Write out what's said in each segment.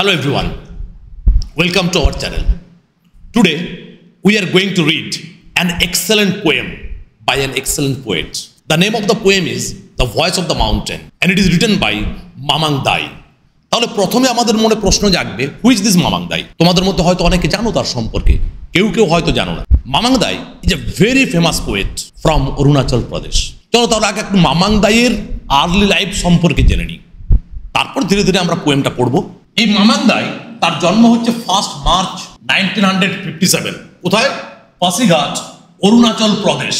Hello everyone, welcome to our channel. Today we are going to read an excellent poem by an excellent poet. The name of the poem is The Voice of the Mountain and it is written by Mamang Dai. তাহলে প্রথমে আমাদের মনে প্রশ্ন জাগবে, who is this Mamang দাই? তোমাদের মধ্যে হয়তো অনেকে জানো তার সম্পর্কে, কেউ কেউ হয়তো জানো না। Mamang Dai is a very famous poet from Arunachal Pradesh. চলো তাহলে আগে একটু মামাং দাইয়ের আর্লি লাইফ সম্পর্কে জেনে নিই, তারপর ধীরে ধীরে আমরা পোয়েমটা পড়বো। এই মামাং দাই তার জন্ম হচ্ছে 1 মার্চ 1957। কোথায়? পাসিঘাট, অরুণাচল প্রদেশ।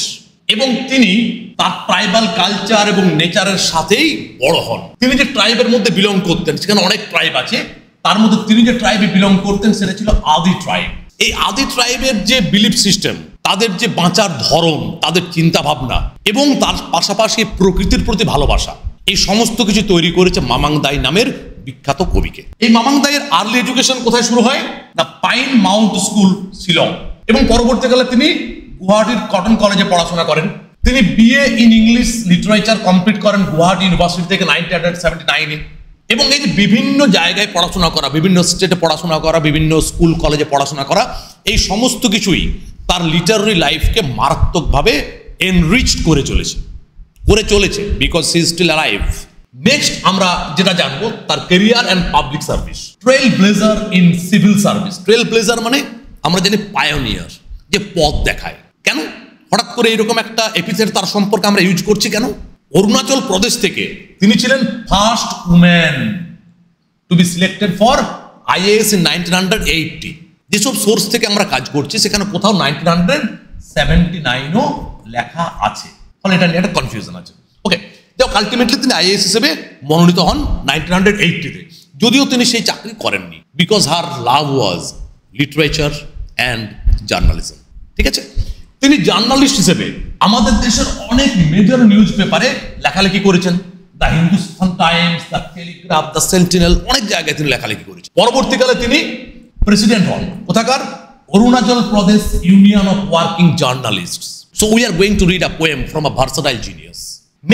এবং তিনি তার ট্রাইবাল কালচার এবং নেচারের সাথেই বড় হন। তিনি যে ট্রাইবের মধ্যে বিলং করতেন, সেখানে অনেক ট্রাইব আছে, তার মধ্যে তিনি যে ট্রাইবে বিলং করতেন সেটা ছিল আদি ট্রাইব। এই আদি ট্রাইবের যে বিলিফ সিস্টেম, তাদের যে বাঁচার ধরন, তাদের চিন্তা ভাবনা এবং তার পাশাপাশি প্রকৃতির প্রতি ভালোবাসা, এই সমস্ত কিছু তৈরি করেছে মামাং দাই নামের বিখ্যাত কবিকে। এই মামাং দাইয়ের আর্লি এডুকেশন কোথায় শুরু হয়? The pine Mount school, Shillong. এবং পরবর্তীকালে তিনি গুয়াহাটির কটন কলেজে পড়াশোনা করেন। তিনি BA in English literature complete করেন গুয়াহাটি ইউনিভার্সিটি থেকে 1979-এ। এবং এই যে বিভিন্ন জায়গায় পড়াশোনা করা, বিভিন্ন স্টেটে পড়াশোনা করা, বিভিন্ন স্কুল কলেজে পড়াশোনা করা, এই সমস্ত কিছুই তার লিটারারি লাইফকে মারাত্মকভাবে এনরিচড করে চলেছে because he is still alive. Next আমরা যেটা জানবো তার career and public service. Trailblazer in civil service. Trailblazer মানে আমরা জানি পায়োনিয়ার, যে পথ দেখায়। কেন হঠাৎ করে এরকম একটা এপিসোড তার সম্পর্কে আমরা ইউজ করছি কেন? অরুণাচল প্রদেশ থেকে তিনি ছিলেন first woman to be selected for IAS in 1980। যেসব সোর্স থেকে আমরা কাজ করছি সেখানে কোথাও 1979ও লেখা আছে, ফলে এটা নিয়ে একটা কনফিউশন আছে। ওকে, আলটিমেটলি তিনি আইএএস হিসেবে মনোনীত হন 1980-তে, যদিও তিনি সেই চাকরি করেননি, because her love was literature and journalism. ঠিক আছে, তিনি জার্নালিস্ট হিসেবে আমাদের দেশের অনেক মেজর নিউজ পেপারে লেখালেখি করেছেন। The Hindustan Times, the Telegraph, the sentinel, অনেক জায়গায় তিনি লেখালেখি করেছেন। পরবর্তীকালে তিনি প্রেসিডেন্ট হন কোথাকার? Arunachal Pradesh union of working journalists. So we are going to read a poem from a versatile genius.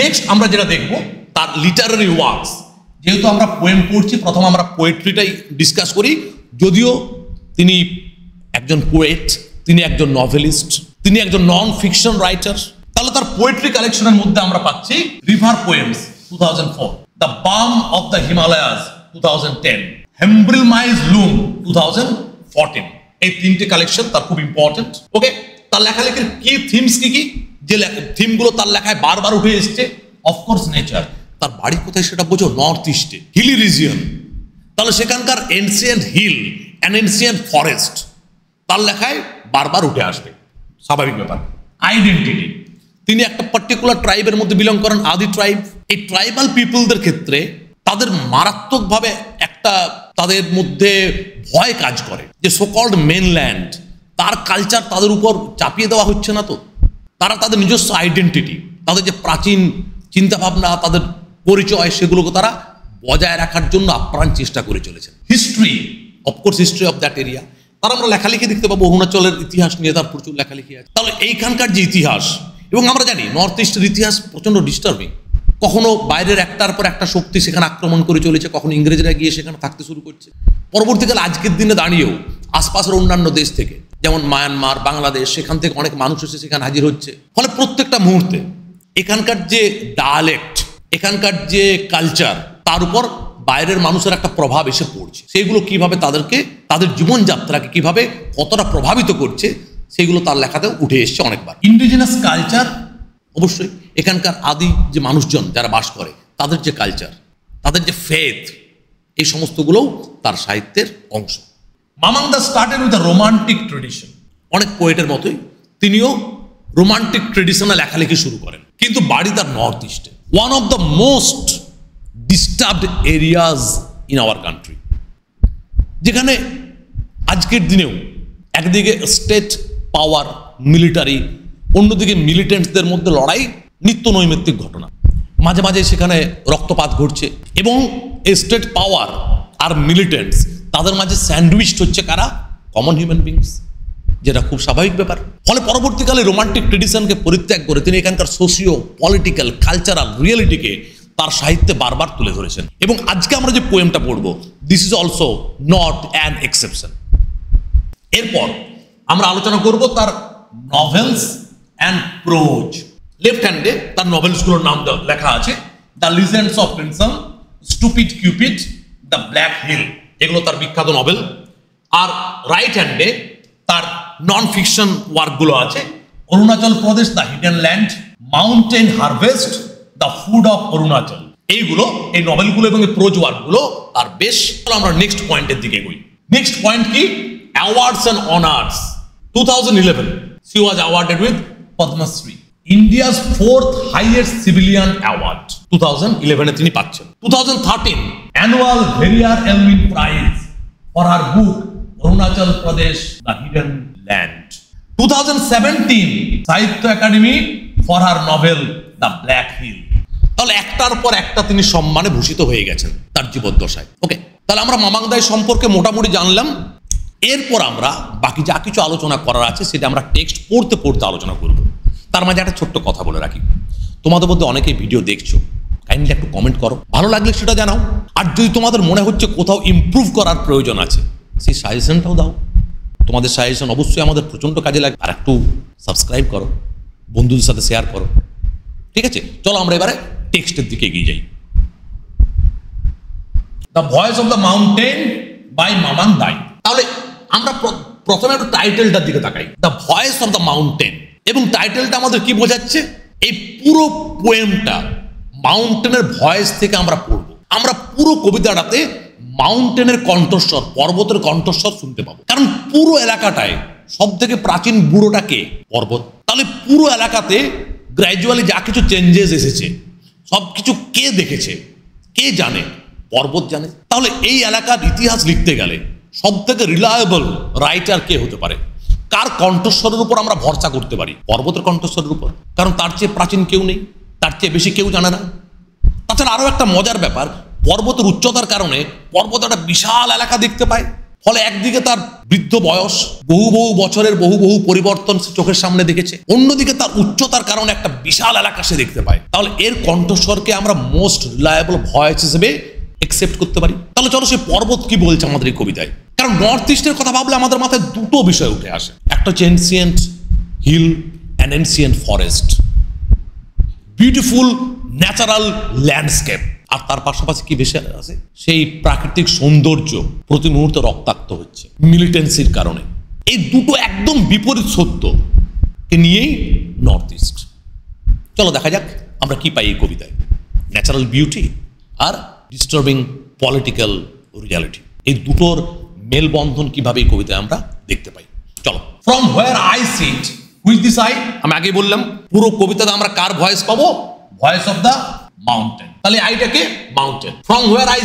Next আমরা যেটা দেখবো তার লিটারারি ওয়ার্কস। যেহেতু আমরা পোয়েম পড়ছি, প্রথম আমরা পোয়েট্রিটাই ডিসকাস করি। যদিও তিনি একজন পোয়েট, তিনি একজন নভেলিস্ট, তিনি একজন নন ফিকশন রাইটার। তাহলে তার পোয়েট্রি কালেকশনের মধ্যে আমরা পাচ্ছি রিভার পোয়েমস 2004, দ্য বাম অফ দ্য হিমালয়াস 2010, হেম্ব্রিলমাইজ লুম 2014। এই তিনটে কালেকশন তার খুব ইম্পর্টেন্ট। ওকে, তার লেখালেখির কি থিমস কি যে থিমগুলো তার লেখায় বারবার উঠে এসছে? Of course nature. তার বাড়ি কোথায় সেটা বোঝো? নর্থ ইস্টে, হিলি রিজিয়ন। তাহলে সেখানকার ancient hill and ancient forest তার লেখায় বারবার উঠে আসবে, স্বাভাবিক ব্যাপার। আইডেন্টিটি, তিনি একটা পার্টিকুলার ট্রাইবের মধ্যে বিলং করেন, আদি ট্রাইব। এই ট্রাইবাল পিপলদের ক্ষেত্রে তাদের মারাত্মকভাবে একটা তাদের মধ্যে ভয় কাজ করে যে সোকল্ড মেনল্যান্ড, তার কালচার তাদের উপর চাপিয়ে দেওয়া হচ্ছে না। তো তারা তাদের নিজস্ব আইডেন্টিটি, তাদের যে প্রাচীন চিন্তাভাবনা, তাদের পরিচয়, সেগুলোকে তারা বজায় রাখার জন্য আপ্রাণ চেষ্টা করে চলেছেন। History, of course history of that area, তার আমরা লেখালেখি দেখতে পাবো। অরুণাচলের ইতিহাস নিয়ে তার প্রচুর লেখালেখি আছে। তাহলে এইখানকার যে ইতিহাস, এবং আমরা জানি নর্থ ইস্টের ইতিহাস প্রচণ্ড ডিস্টার্বিং। কখনো বাইরের একটার পর একটা শক্তি সেখানে আক্রমণ করে চলেছে, কখনো ইংরেজরা গিয়ে সেখানে থাকতে শুরু করছে। পরবর্তীকালে আজকের দিনে দাঁড়িয়েও আশপাশের অন্যান্য দেশ থেকে, যেমন মায়ানমার, বাংলাদেশ, সেখান থেকে অনেক মানুষ এসে সেখানে হাজির হচ্ছে। ফলে প্রত্যেকটা মুহূর্তে এখানকার যে ডায়ালেক্ট, এখানকার যে কালচার, তার উপর বাইরের মানুষের একটা প্রভাব এসে পড়ছে। সেইগুলো কিভাবে তাদেরকে, তাদের জীবনযাত্রাকে কিভাবে কতটা প্রভাবিত করছে, সেগুলো তার লেখাতেও উঠে এসছে অনেকবার। ইন্ডিজিনাস কালচার, অবশ্যই এখানকার আদি যে মানুষজন যারা বাস করে, তাদের যে কালচার, তাদের যে ফেথ, এই সমস্তগুলোও তার সাহিত্যের অংশ। Mamang Dai started with the romantic tradition. অনেক পোয়েটের মতোই তিনিও রোমান্টিক ট্রেডিশনে লেখালেখি শুরু করেন, কিন্তু বাড়ি তার নর্থ ইস্টে, one of the most disturbed areas in our country, যেখানে আজকের দিনেও একদিকে স্টেট পাওয়ার, মিলিটারি, অন্যদিকে মিলিটেন্টসদের মধ্যে লড়াই নিত্য নৈমিত্তিক ঘটনা। মাঝে মাঝে সেখানে রক্তপাত ঘটছে এবং স্টেট পাওয়ার আর মিলিটেন্টস, তাদের মাঝে স্যান্ডউইচড হচ্ছে কারা? কমন হিউম্যান বিংস, যেটা খুব স্বাভাবিক ব্যাপার। ফলে পরবর্তীকালে রোমান্টিক ট্রেডিশনকে পরিত্যাগ করে তিনি এখানকার সোশিও পলিটিক্যাল কালচারাল রিয়েলিটিকে তার সাহিত্যে বারবার তুলে ধরেছেন। এবং আজকে আমরা যে পোয়েমটা পড়বো, this is also not an exception. এরপর আমরা আলোচনা করব তার নভেলস অ্যান্ড প্রোজ। লেফট হ্যান্ডে তার নভেলসগুলোর নাম লেখা আছে, the legends of Pensam, stupid cupid, the black hill, এগুলো তার বিখ্যাত নভেল। আর রাইট হ্যান্ডে তার নন ফিকশন ওয়ার্কগুলো আছে, Arunachal Pradesh, the hidden land, mountain harvest, the food of Arunachal. এইগুলো, এই নভেলগুলো এবং এই প্রোজ ওয়ার্কগুলো তার বেশ। আমরা নেক্সট পয়েন্টের দিকে এগোই। নেক্সট পয়েন্ট কি? Awards and honours. 2011 she was awarded with Padma Shri, India's 4th highest civilian award। 2011 তিনি পাচ্ছেন। 2013 annual Verrier Elwin Prize for her book Arunachal Pradesh, The Hidden Land। 2017 সাহিত্য academy for her novel The Black Hill। তাহলে একটার পর একটা তিনি সম্মানে ভূষিত হয়ে গেছেন তার জীবদ্দশায়। ওকে, তাহলে আমরা মামাংদাই সম্পর্কে মোটামুটি জানলাম। এরপর আমরা বাকি যা কিছু আলোচনা করার আছে সেটা আমরা টেক্সট পড়তে পড়তে আলোচনা করব। তার মাঝে একটা ছোট্ট কথা বলে রাখি, তোমাদের মধ্যে অনেকেই ভিডিও দেখছো, কাইন্ডলি একটু কমেন্ট করো, ভালো লাগলে সেটা জানাও। আর যদি তোমাদের মনে হচ্ছে কোথাও ইমপ্রুভ করার প্রয়োজন আছে, সেই সাজেশনটাও দাও। তোমাদের সাজেশন অবশ্যই আমাদের প্রচণ্ড কাজে লাগে। আর একটু সাবস্ক্রাইব করো, বন্ধুদের সাথে শেয়ার করো, ঠিক আছে? চলো আমরা এবারে টেক্সটের দিকে এগিয়ে যাই। The voice of the mountain by Mamang Dai. তাহলে আমরা প্রথমে একটু টাইটেলটার দিকে তাকাই, the voice of the mountain. এবং টাইটেলটা আমাদের কি বোঝাচ্ছে? এই পুরো পোয়েমটা মাউন্টেনের ভয়েস থেকে আমরা পড়বো। আমরা পুরো কবিতাটাতে মাউন্টেনের কণ্ঠস্বর, পর্বতের কণ্ঠস্বর শুনতে পাবো। কারণ পুরো এলাকাটায় সব থেকে প্রাচীন বুড়োটাকে পর্বত। তাহলে পুরো এলাকাতে গ্র্যাজুয়ালি যা কিছু চেঞ্জেস এসেছে, সব কিছু কে দেখেছে, কে জানে? পর্বত জানে। তাহলে এই এলাকার ইতিহাস লিখতে গেলে সব থেকে রিলায়েবল রাইটার কে হতে পারে? কার কণ্ঠস্বরের উপর আমরা ভরসা করতে পারি? পর্বতের কণ্ঠস্বরের উপর। কারণ তার চেয়ে প্রাচীন কেউ নেই, তার চেয়ে বেশি কেউ জানে না। তাছাড়া আরও একটা মজার ব্যাপার, পর্বতের উচ্চতার কারণে পর্বত একটা বিশাল এলাকা দেখতে পায়। ফলে একদিকে তার বৃদ্ধ বয়স, বহু বহু বছরের বহু বহু পরিবর্তন সে চোখের সামনে দেখেছে, অন্যদিকে তার উচ্চতার কারণে একটা বিশাল এলাকা সে দেখতে পায়। তাহলে এর কণ্ঠস্বরকে আমরা মোস্ট রিলায়েবল ভয়েস হিসেবে একসেপ্ট করতে পারি। তাহলে চলো সে পর্বত কি বলছে আমাদের এই কবিতায়। কারণ নর্থ ইস্টের কথা ভাবলে আমাদের মাথায় দুটো বিষয় উঠে আসে, একটা হচ্ছে ancient hill and ancient forest, beautiful natural landscape. আর তার পাশাপাশি কি বেশি আছে? সেই প্রাকৃতিক সৌন্দর্য প্রতি মুহূর্তে রক্তাক্ত হচ্ছে মিলিটেন্সির কারণে। এই দুটো একদম বিপরীত সত্য নিয়েই নর্থ ইস্ট। চলো দেখা যাক আমরা কি পাই এই কবিতায়। ন্যাচারাল বিউটি আর ডিস্টার্বিং পলিটিক্যাল রিয়ালিটি, এই দুটোর মেলবন্ধন কিভাবে এই কবিতায় আমরা দেখতে পাই। চলো। From where I sit with this I, আমি আগে বললাম পুরো কবিতাতে আমরা কার ভয়েস পাবো? Voice of the mountain. তাহলে আইটাকে mountain. From where I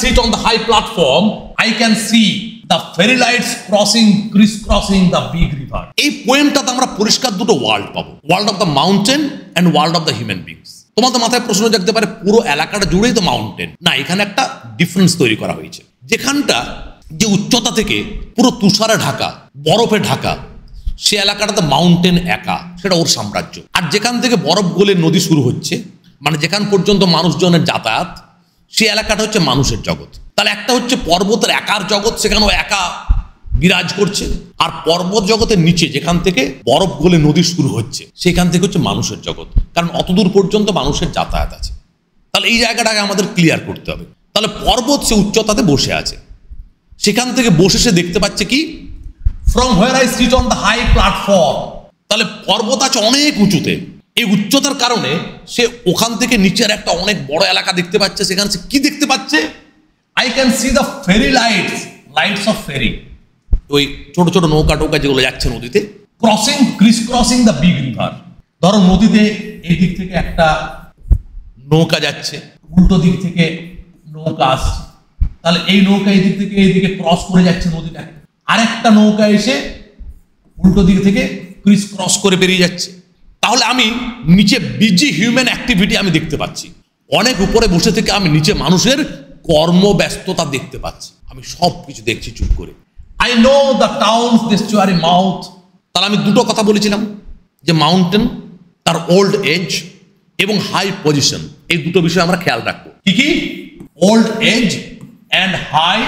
sit on the high platform I can see the ferry lights criss crossing the big river. এই পোয়েমটাতে আমরা পরিষ্কার দুটো ওয়ার্ল্ড পাবো, world of the mountain and world of the human beings. তোমাদের মাথায় প্রশ্ন জাগতে পারে পুরো এলাকাটা জুড়েই তো মাউন্টেন। না, এখানে একটা ডিফারেন্স তৈরি করা হয়েছে। যেখানটা যে উচ্চতা থেকে পুরো তুষারে ঢাকা, বরফে ঢাকা, সে এলাকাটাতে মাউন্টেন একা, সেটা ওর সাম্রাজ্য। আর যেখান থেকে বরফ গলে নদী শুরু হচ্ছে, মানে যেখান পর্যন্ত মানুষজনের যাতায়াত, সে এলাকাটা হচ্ছে মানুষের জগৎ। তাহলে একটা হচ্ছে পর্বতের একার জগৎ, সেখানেও একা বিরাজ করছে। আর পর্বত জগতের নিচে যেখান থেকে বরফ গলে নদী শুরু হচ্ছে, সেখান থেকে হচ্ছে মানুষের জগৎ। কারণ অতদূর পর্যন্ত মানুষের যাতায়াত আছে। তাহলে এই জায়গাটাকে আমাদের ক্লিয়ার করতে হবে। তাহলে পর্বত সে উচ্চতাতে বসে আছে, সেখান থেকে বসে সে দেখতে পাচ্ছে কি? From where I sit on the high platform. তাহলে পর্বত আছে অনেক উঁচুতে, এই উচ্চতার কারণে সে ওখান থেকে নিচের একটা অনেক বড় এলাকা দেখতে পাচ্ছে। সেখানে সে কি দেখতে পাচ্ছে? I can see the ferry lights of ferry, ওই ছোট ছোট নৌকা টোকা যেগুলো যাচ্ছে নদীতে, criss crossing the big river. ধরো নদীতে এই দিক থেকে একটা নৌকা যাচ্ছে, উল্টো দিক থেকে নৌকা আসছে, তাহলে এই নৌকা এই দিক থেকে এইদিকে ক্রস করে যাচ্ছে নদীটাকে। আরেকটা নৌকা এসে উল্টো দিক থেকে ক্রিস ক্রস করে বেরিয়ে যাচ্ছে। তাহলে আমি নিচে বিজি হিউম্যান অ্যাক্টিভিটি আমি দেখতে পাচ্ছি। অনেক উপরে বসে থেকে আমি নিচে মানুষের কর্মব্যস্ততা দেখতে পাচ্ছি। আমি সব কিছু দেখছি চুপ করে। I know the towns estuary mouth. তাহলে আমি দুটো কথা বলেছিলাম, যে মাউন্টেন তার ওল্ড এজ এবং হাই পজিশন, এই দুটো বিষয় আমরা খেয়াল রাখবো। কি কি? Old age and high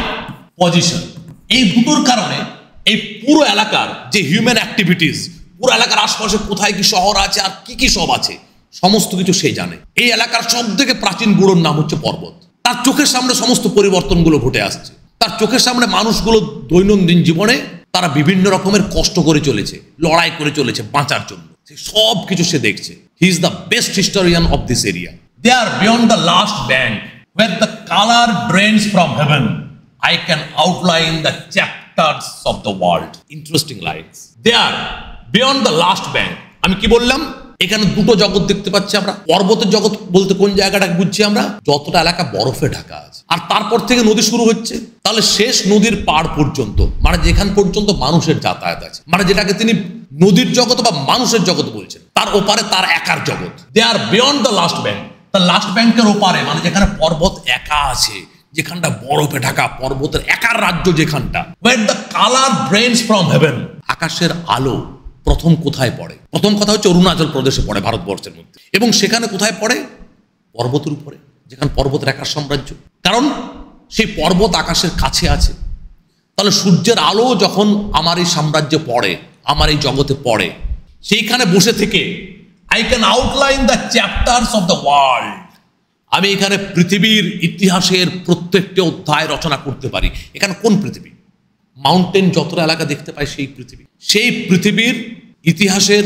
position. এই দুটোর কারণে এই পুরো এলাকার যে হিউম্যান অ্যাক্টিভিটিস, পুরো এলাকার আশপাশে কোথায় কি শহর আছে আর কি কি সব আছে, সমস্ত কিছু সে জানে। এই এলাকার সব থেকে প্রাচীন বুড়োর নাম হচ্ছে পর্বত। তার চোখের সামনে সমস্ত পরিবর্তনগুলো ঘটে আসছে। তার চোখের সামনে মানুষগুলো দৈনন্দিন জীবনে তারা বিভিন্ন রকমের কষ্ট করে চলেছে, লড়াই করে চলেছে বাঁচার জন্য, সব কিছু সে দেখছে। He is the best historian of this area. They are beyond the last bank where the color drains from heaven. I can outline the chapters of the world. Interesting lines. They are beyond the last bank. আমি কি বললাম? এখানে দুটো জগৎ দেখতে পাচ্ছি আমরা। পর্বতের জগৎ বলতে কোন জায়গাটা বুঝছি আমরা? যতটা এলাকা বরফে ঢাকা আছে, আর তারপর থেকে নদী শুরু হচ্ছে, তাহলে শেষ নদীর পাড় পর্যন্ত, মানে যেখান পর্যন্ত মানুষের যাতায়াত আছে, মানে যেটাকে তিনি নদীর জগৎ বা মানুষের জগৎ বলছেন, তার ওপারে তার একার জগৎ। দে are beyond the last bank. তার লাস্ট ব্যাংকের ওপারে, মানে যেখানে পর্বত একা আছে, যেখানটা বরফে ঢাকা, পর্বতের একার রাজ্য যেখানটা। where the color drains from heaven. আকাশের আলো প্রথম কোথায় পড়ে? প্রথম কথা হচ্ছে অরুণাচল প্রদেশে পড়ে, ভারতবর্ষের মধ্যে। এবং সেখানে কোথায় পড়ে? পর্বতের উপরে, যেখানে পর্বতের একার সাম্রাজ্য। কারণ সেই পর্বত আকাশের কাছে আছে। তাহলে সূর্যের আলো যখন আমার এই সাম্রাজ্যে পড়ে, আমার এই জগতে পড়ে, সেইখানে বসে থেকে I can outline the chapters of the world. আমি এখানে পৃথিবীর ইতিহাসের প্রত্যেকটি অধ্যায় রচনা করতে পারি। এখানে কোন পৃথিবী? মাউন্টেন যতটা এলাকা দেখতে পাই সেই পৃথিবী। সেই পৃথিবীর ইতিহাসের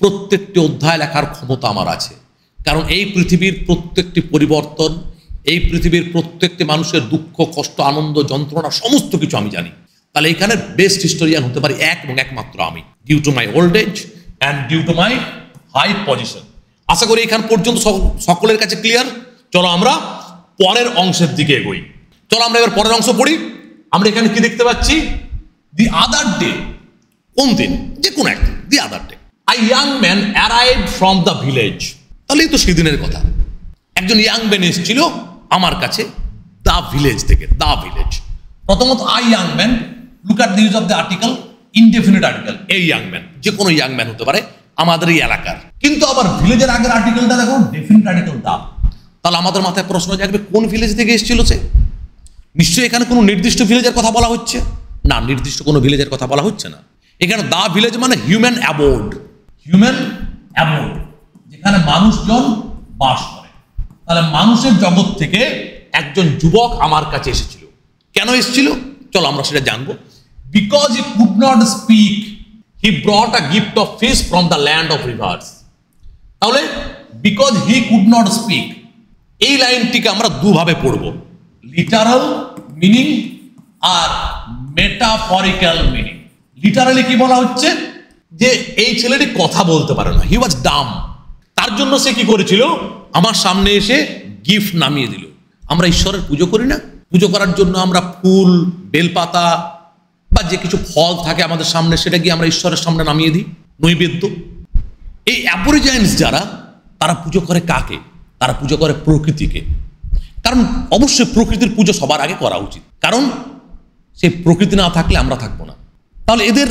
প্রত্যেকটি অধ্যায় লেখার ক্ষমতা আমার আছে। কারণ এই পৃথিবীর প্রত্যেকটি পরিবর্তন, এই পৃথিবীর প্রত্যেকটি মানুষের দুঃখ, কষ্ট, আনন্দ, যন্ত্রণা, সমস্ত কিছু আমি জানি। তাহলে এখানে বেস্ট হিস্টোরিয়ান হতে পারি এক এবং একমাত্র আমি, due to my old age and due to my high position. আশা করি এখান পর্যন্ত সকলের কাছে ক্লিয়ার। চলো আমরা পরের অংশের দিকে এগোই। চলো আমরা এবার পরের অংশ পড়ি। আমরা এখানে কি দেখতে পাচ্ছি? The other day. কোন দিন? যে কোনো একদিন, the other day a young man arrived from the village. তাহলে এই তো সেদিনের কথা। একজন ইয়াং ম্যান এসেছিল আমার কাছে দ্য ভিলেজ থেকে। দ্য ভিলেজ, প্রথমত আ young man, look at the use of the article, indefinite article. এই ইয়াং ম্যান যে কোনো ইয়াং ম্যান হতে পারে আমাদের এই এলাকার। কিন্তু আবার ভিলেজের আগের আর্টিকেলটা দেখো, ডেফিনিট আর্টিকেল দা। তাহলে আমাদের মাথায় প্রশ্ন জাগবে, কোন ভিলেজ থেকে এসেছিল সে? নিশ্চয়ই এখানে কোনো নির্দিষ্ট ভিলেজের কথা বলা হচ্ছে না, নির্দিষ্ট কোনো ভিলেজের কথা বলা হচ্ছে না। এখানে দা ভিলেজ মানে হিউম্যান অ্যাবোর্ড। হিউম্যান অ্যাবোর্ড, যেখানে মানুষজন বাস করে। তাহলে মানুষের জগৎ থেকে একজন যুবক আমার কাছে এসেছিল। কেন এসেছিল? চলো আমরা সেটা জানবো। Because he could not speak, he brought a gift of fish from the land of rivers. তাহলে because he could not speak, এই লাইনটিকে আমরা দুভাবে পড়ব, লিটারাল মিনিং আর মেটাফরিক্যাল মিনিং। লিটারালি কি বলা হচ্ছে? যে এই ছেলেটি কথা বলতে পারে না, হি ওয়াজ ডাম। তার জন্য সে কি করেছিল? আমার সামনে এসে গিফট নামিয়ে দিল। আমরা ঈশ্বরের পুজো করি না? পুজো করার জন্য আমরা ফুল, বেলপাতা বা যে কিছু ফল থাকে আমাদের সামনে, সেটা গিয়ে আমরা ঈশ্বরের সামনে নামিয়ে দিই, নৈবেদ্য। এই অ্যাবরিজাইন্স যারা, তারা পুজো করে কাকে? তারা পুজো করে প্রকৃতিকে। কারণ অবশ্যই প্রকৃতির পুজো সবার আগে করা উচিত, কারণ সেই প্রকৃতি না থাকলে আমরা থাকবো না। তাহলে এদের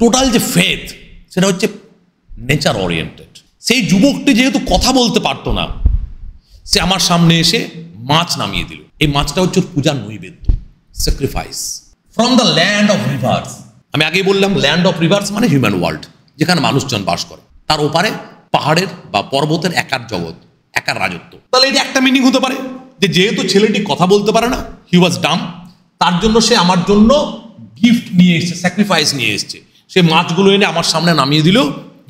টোটাল যে ফেথ, সেটা হচ্ছে নেচার ওরিয়েন্টেড। সেই যুবকটি যেহেতু কথা বলতে পারতো না, সে আমার সামনে এসে মাছ নামিয়ে দিল। এই মাছটা হচ্ছে পূজার নৈবেদ্য, sacrifice. From the land of rivers, আমি আগেই বললাম ল্যান্ড অফ রিভার্স মানে হিউম্যান ওয়ার্ল্ড, যেখানে মানুষজন বাস করে। তার ওপারে পাহাড়ের বা পর্বতের একার জগৎ, একার রাজত্ব। তাহলে এটা একটা মিনিং হতে পারে যে যেহেতু ছেলেটি কথা বলতে পারে না, হি ওয়াজ ডাম, তার জন্য সে আমার জন্য গিফট নিয়ে এসছে, স্যাক্রিফাইস নিয়ে এসছে। সে মাছগুলো এনে আমার সামনে নামিয়ে দিল,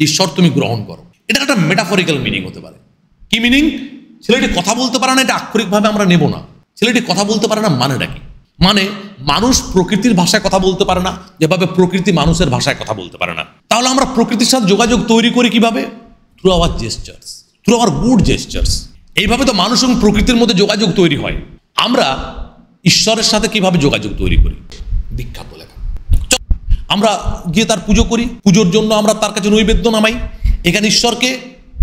ঈশ্বর তুমি গ্রহণ করো। এটা একটা মেটাফরিক্যাল মিনিং হতে পারে। কি মিনিং? ছেলেটি কথা বলতে পারে না, এটা আক্ষরিকভাবে আমরা নেব না। ছেলেটি কথা বলতে পারে না মানেটা কি? মানে মানুষ প্রকৃতির ভাষায় কথা বলতে পারে না, যেভাবে প্রকৃতি মানুষের ভাষায় কথা বলতে পারে না। তাহলে আমরা প্রকৃতির সাথে যোগাযোগ তৈরি করি কিভাবে? Through hour gestures, through hour good gestures. এইভাবে তো মানুষ এবং প্রকৃতির মধ্যে যোগাযোগ তৈরি হয়। আমরা ঈশ্বরের সাথে কিভাবে যোগাযোগ তৈরি করি? বিখ্যাত লেখা। আমরা গিয়ে তার পুজো করি, পুজোর জন্য আমরা তার কাছে নৈবেদ্য নামাই। এখানে ঈশ্বরকে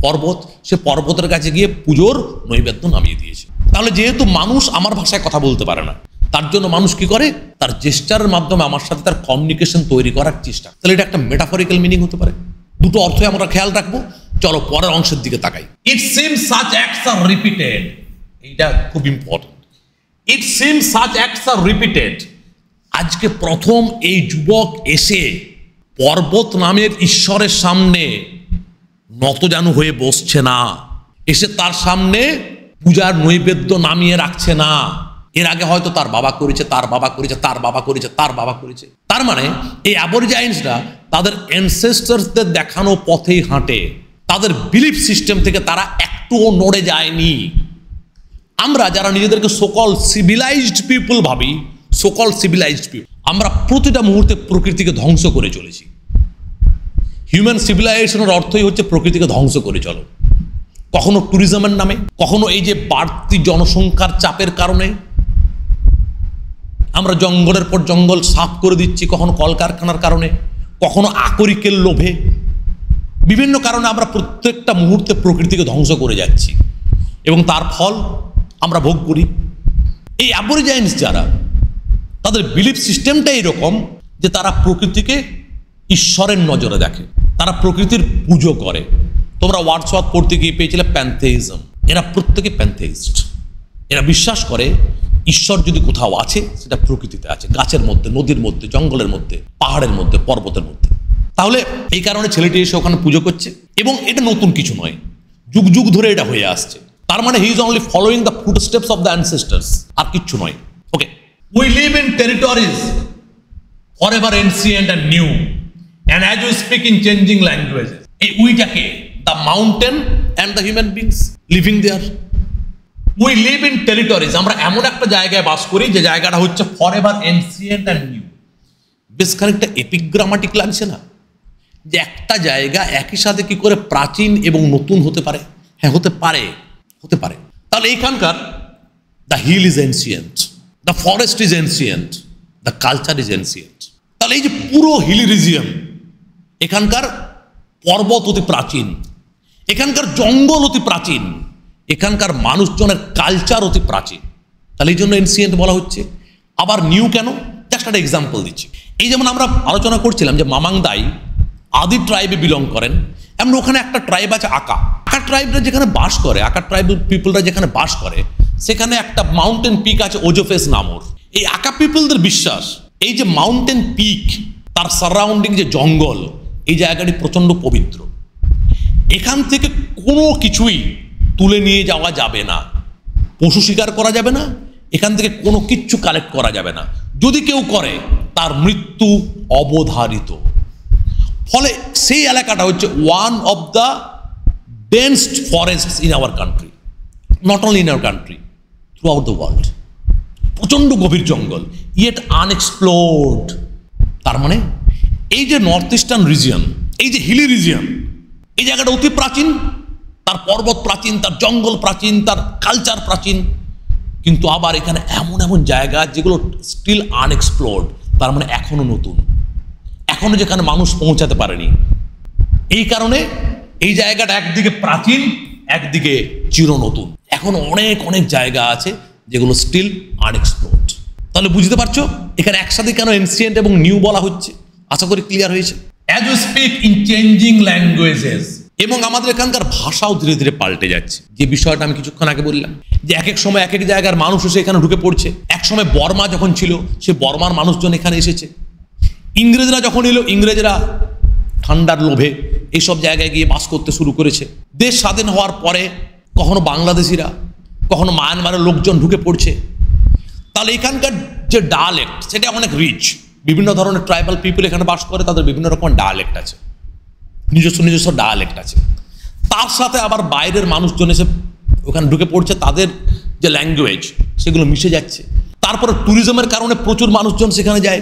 পর্বত, সে পর্বতের কাছে গিয়ে পুজোর নৈবেদ্য নামিয়ে দিয়েছে। তাহলে যেহেতু মানুষ আমার ভাষায় কথা বলতে পারে না, তার জন্য মানুষ কি করে? তার জেস্টারের মাধ্যমে আমার সাথে তার কমিউনিকেশন তৈরি করার চেষ্টা। তাহলে এটা একটা মেটাফরিক্যাল মিনিং হতে পারে। দুটো অর্থই আমরা খেয়াল রাখবো। চলো পরের অংশের দিকে তাকাই। It seems such acts are repeated, এইটা খুব important. It seems such acts are repeated. আজকে প্রথম এই যুবক এসে পর্বত নামের ঈশ্বরের সামনে নতজানু হয়ে বসছে না, এসে তার সামনে পূজার নৈবেদ্য নামিয়ে রাখছে না। এর আগে হয়তো তার বাবা করেছে, তার বাবা করেছে, তার বাবা করেছে, তার বাবা করেছে। তার মানে এই অ্যাবরিজাইন্সরা তাদের অ্যানসেস্টরসদের দেখানো পথেই হাঁটে, তাদের বিলিফ সিস্টেম থেকে তারা একটুও নড়ে যায়নি। আমরা যারা নিজেদেরকে সোকল সিভিলাইজড পিপল ভাবি, সোকল সিভিলাইজড পিপল, আমরা প্রতিটা মুহূর্তে প্রকৃতিকে ধ্বংস করে চলেছি। হিউম্যান সিভিলাইজেশনের অর্থই হচ্ছে প্রকৃতিকে ধ্বংস করে চলো। কখনো ট্যুরিজমের নামে, কখনো এই যে বাড়তি জনসংখ্যার চাপের কারণে আমরা জঙ্গলের পর জঙ্গল সাফ করে দিচ্ছি, কখনো কলকারখানার কারণে, কখনো আকরিকের লোভে, বিভিন্ন কারণে আমরা প্রত্যেকটা মুহূর্তে প্রকৃতিকে ধ্বংস করে যাচ্ছি এবং তার ফল আমরা ভোগ করি। এই অ্যাবরিজাইন্স যারা, তাদের বিলিফ সিস্টেমটা এরকম যে তারা প্রকৃতিকে ঈশ্বরের নজরে দেখে, তারা প্রকৃতির পুজো করে। তোমরা ওয়ার্ডসওয়ার্থ পড়তে গিয়ে পেয়েছিলে প্যান্থেইজম। এরা প্রত্যেকে প্যান্থেইস্ট। এরা বিশ্বাস করে ঈশ্বর যদি কোথাও আছে সেটা প্রকৃতিতে আছে, গাছের মধ্যে, নদীর মধ্যে, জঙ্গলের মধ্যে, পাহাড়ের মধ্যে, পর্বতের মধ্যে। তাহলে এই কারণে ছেলেটি এসে ওখানে পুজো করছে এবং এটা নতুন কিছু নয়, যুগ যুগ ধরে এটা হয়ে আসছে। তার মানে he is only following the footsteps of the ancestors, আর কিচ্ছু নয়। Okay, we live in territories forever ancient and new and as we speak in changing languages. এই উইটাকে the mountain and the human beings living there. We live in territories, আমরা এমন একটা জায়গায় বাস করি যে জায়গাটা হচ্ছে ফরএভার এনসিয়েন্ট অ্যান্ড নিউ। বেশ খানিকটা এপিগ্রামাটিক লাগছে না? যে একটা জায়গা একই সাথে কি করে প্রাচীন এবং নতুন হতে পারে? হ্যাঁ, হতে পারে, হতে পারে। তাহলে এইখানকার the hill is ancient, the forest is ancient, the culture is ancient. তাহলে এই যে পুরো হিলি রিজিয়ন, এখানকার পর্বত অতি প্রাচীন, এখানকার জঙ্গল অতি প্রাচীন, এখানকার মানুষজনের কালচার অতি প্রাচীন। তাহলে এই জন্য এনসিয়েন্ট বলা হচ্ছে। আবার নিউ কেন? জাস্ট একটা এক্সাম্পল দিচ্ছি। এই যেমন আমরা আলোচনা করছিলাম যে মামাংদাই আদি ট্রাইবে বিলং করেন, এমন ওখানে একটা ট্রাইব আছে আকা। আকা ট্রাইবরা যেখানে বাস করে, আকা ট্রাইব পিপলরা যেখানে বাস করে, সেখানে একটা মাউন্টেন পিক আছে ওজোফেস নামর। এই আকা পিপলদের বিশ্বাস এই যে মাউন্টেন পিক, তার সারাউন্ডিং যে জঙ্গল, এই জায়গাটি প্রচণ্ড পবিত্র। এখান থেকে কোনো কিছুই তুলে নিয়ে যাওয়া যাবে না, পশু শিকার করা যাবে না, এখান থেকে কোনো কিচ্ছু কালেক্ট করা যাবে না। যদি কেউ করে তার মৃত্যু অবধারিত। ফলে সেই এলাকাটা হচ্ছে one of the densest forests in our country, not only in our country, throughout the world. প্রচণ্ড গভীর জঙ্গল, ইয়েট আনএক্সপ্লোর্ড। তার মানে এই যে নর্থ ইস্টার্ন রিজিয়ন, এই যে হিলি রিজিয়ন, এই জায়গাটা অতি প্রাচীন, তার পর্বত প্রাচীন, তার জঙ্গল প্রাচীন, তার কালচার প্রাচীন, কিন্তু আবার এখানে এমন এমন জায়গা যেগুলো স্টিল আনএক্সপ্লোর্ড। তার মানে এখনো নতুন, এখনো যেখানে মানুষ পৌঁছাতে পারেনি। এই কারণে এই জায়গাটা একদিকে প্রাচীন, একদিকে চিরনতুন। এখন অনেক অনেক জায়গা আছে যেগুলো স্টিল আনএক্সপ্লোর্ড। তাহলে বুঝতে পারছো এখানে একসাথে কেন এনসিয়েন্ট এবং নিউ বলা হচ্ছে? আশা করি ক্লিয়ার হয়েছে। As you speak in changing languages, এবং আমাদের এখানকার ভাষাও ধীরে ধীরে পাল্টে যাচ্ছে। যে বিষয়টা আমি কিছুক্ষণ আগে বললাম যে এক এক সময় এক এক জায়গার মানুষ এসে এখানে ঢুকে পড়ছে। এক সময় বর্মা যখন ছিল, সে বর্মার মানুষজন এখানে এসেছে। ইংরেজরা যখন এলো, ইংরেজরা ঠান্ডার লোভে এইসব জায়গায় গিয়ে বাস করতে শুরু করেছে। দেশ স্বাধীন হওয়ার পরে কখনো বাংলাদেশিরা, কখনো মায়ানমারের লোকজন ঢুকে পড়ছে। তাহলে এখানকার যে ডায়ালেক্ট, সেটা অনেক রিচ। বিভিন্ন ধরনের ট্রাইবাল পিপল এখানে বাস করে, তাদের বিভিন্ন রকম ডায়ালেক্ট আছে, নিজস্ব নিজস্ব ডায়ালেক্ট আছে। তার সাথে আবার বাইরের মানুষজন এসে ওখানে ঢুকে পড়ছে, তাদের যে ল্যাঙ্গুয়েজ সেগুলো মিশে যাচ্ছে। তারপরে ট্যুরিজমের কারণে প্রচুর মানুষজন সেখানে যায়।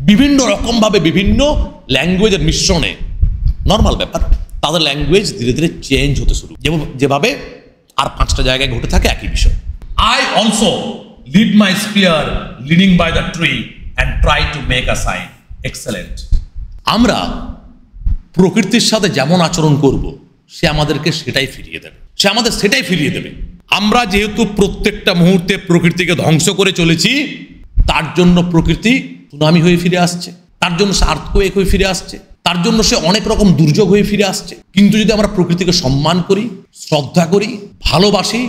বিভিন্ন রকমভাবে বিভিন্ন ল্যাঙ্গুয়েজের মিশ্রণে, নর্মাল ব্যাপার, তাদের ল্যাঙ্গুয়েজ ধীরে ধীরে চেঞ্জ হতে শুরু, যেভাবে আর 5টা জায়গায় ঘটে থাকে একই বিষয়। I also leave my spear leading by the tree and try to make a sign. Excellent. আমরা প্রকৃতির সাথে যেমন আচরণ করব, সে আমাদেরকে সেটাই ফিরিয়ে দেবে, সে আমাদের সেটাই ফিরিয়ে দেবে। আমরা যেহেতু প্রত্যেকটা মুহূর্তে প্রকৃতিকে ধ্বংস করে চলেছি, তার জন্য প্রকৃতি সুনামি হয়ে ফিরে আসছে, তার জন্য আর্থকোয়েক হয়ে ফিরে আসছে, তার জন্য সে অনেক রকম দুর্যোগ হয়ে ফিরে আসছে। কিন্তু যদি আমরা প্রকৃতিকে সম্মান করি, শ্রদ্ধা করি, ভালোবাসি,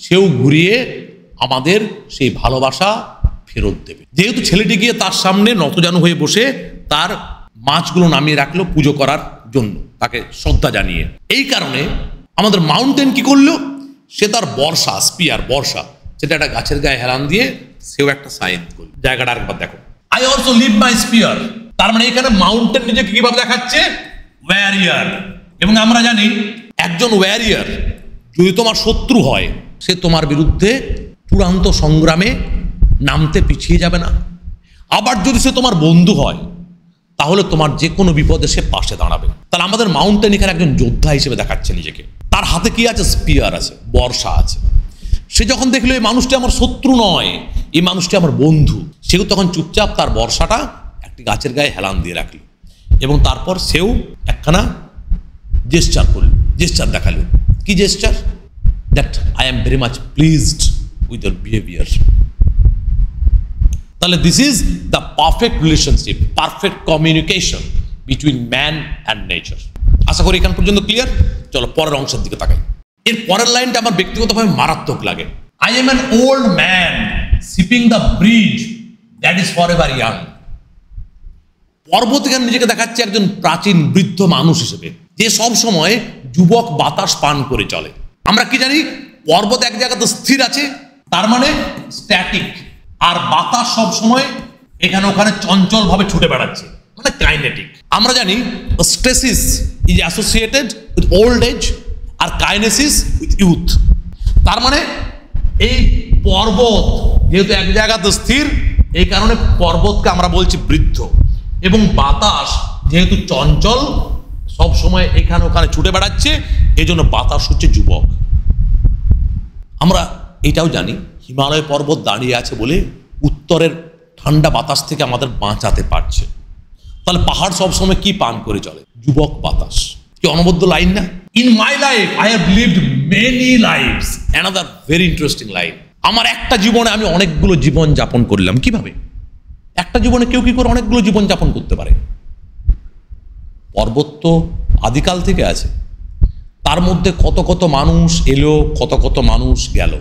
সেও ঘুরিয়ে আমাদের সেই ভালোবাসা ফেরত দেবে। যেহেতু ছেলেটি গিয়ে তার সামনে নতজানু হয়ে বসে তার মাছগুলো নামিয়ে রাখলো পুজো করার জন্য, তাকে শ্রদ্ধা জানিয়ে, এই কারণে আমাদের মাউন্টেন কি করলো, সে তার বর্ষা, স্পিয়ার বর্ষা, সেটা একটা গাছের গায়ে হেলান দিয়ে সেও একটা সাইন করলো। জায়গাটা আরেকবার দেখো, I also leave my spear. তার মানে এখানে মাউন্টেন নিজেকে কিভাবে দেখাচ্ছে, ওয়ারিয়ার। এবং আমরা জানি একজন ওয়ারিয়ার যদি তোমার শত্রু হয়, সে তোমার বিরুদ্ধে চূড়ান্ত সংগ্রামে নামতে পিছিয়ে যাবে না। আবার যদি সে তোমার বন্ধু হয়, তাহলে তোমার যে কোনো বিপদে সে পাশে দাঁড়াবে। তাহলে আমাদের মাউন্টেন এখানে একজন যোদ্ধা হিসেবে দেখাচ্ছে নিজেকে। তার হাতে কি আছে, স্পিয়ার আছে, বর্ষা আছে। সে যখন দেখলো এই মানুষটি আমার শত্রু নয়, এই মানুষটি আমার বন্ধু, সেও তখন চুপচাপ তার বর্ষাটা একটি গাছের গায়ে হেলান দিয়ে রাখলো এবং তারপর সেও একখানা জেস্চার করলো, জেস্চার দেখালো। কি gesture? That I am very much pleased with your behaviour. তাহলে this is the perfect relationship, perfect communication between man and nature. আশা করি এখান পর্যন্ত ক্লিয়ার। চলো পরের অংশের দিকে তাকাই। এর পরের লাইনটা আমার ব্যক্তিগতভাবে মারাত্মক লাগে। I am an old man sipping the breeze that is for ever young. পর্বত এখানে নিজেকে দেখাচ্ছে একজন প্রাচীন বৃদ্ধ মানুষ হিসেবে, যে সব সময় যুবক বাতাস পান করে চলে। আমরা কি জানি, পর্বত এক জায়গাতে স্থির আছে, তার মানে স্ট্যাটিক, আর বাতাস সব সময় এখানে ওখানে চঞ্চল ভাবে ছুটে বেড়াচ্ছে, মানে কাইনেটিক। আমরা জানি stasis is associated with old age আর কাইনেসিস উইথ ইউথ। তার মানে এই পর্বত যেহেতু এক জায়গাতে স্থির, এই কারণে পর্বতকে আমরা বলছি বৃদ্ধ, এবং বাতাস যেহেতু চঞ্চল সব সময় এখানে ওখানে ছুটে বেড়াচ্ছে, এই জন্য বাতাস হচ্ছে যুবক। আমরা এটাও জানি হিমালয় পর্বত দাঁড়িয়ে আছে বলে উত্তরের ঠান্ডা বাতাস থেকে আমাদের বাঁচাতে পারছে। তাহলে পাহাড় সবসময় কি পান করে চলে, যুবক বাতাস। কি অনবদ্য লাইন না? In my life I have lived many lives. Another very interesting line. আমার একটা জীবনে আমি অনেকগুলো জীবন যাপন করলাম। কিভাবে? একটা জীবনে কেউ কি করে অনেকগুলো জীবন যাপন করতে পারে? পর্বত তো আদিকাল থেকে আছে, তার মধ্যে কত কত মানুষ এলো, কত কত মানুষ গেল,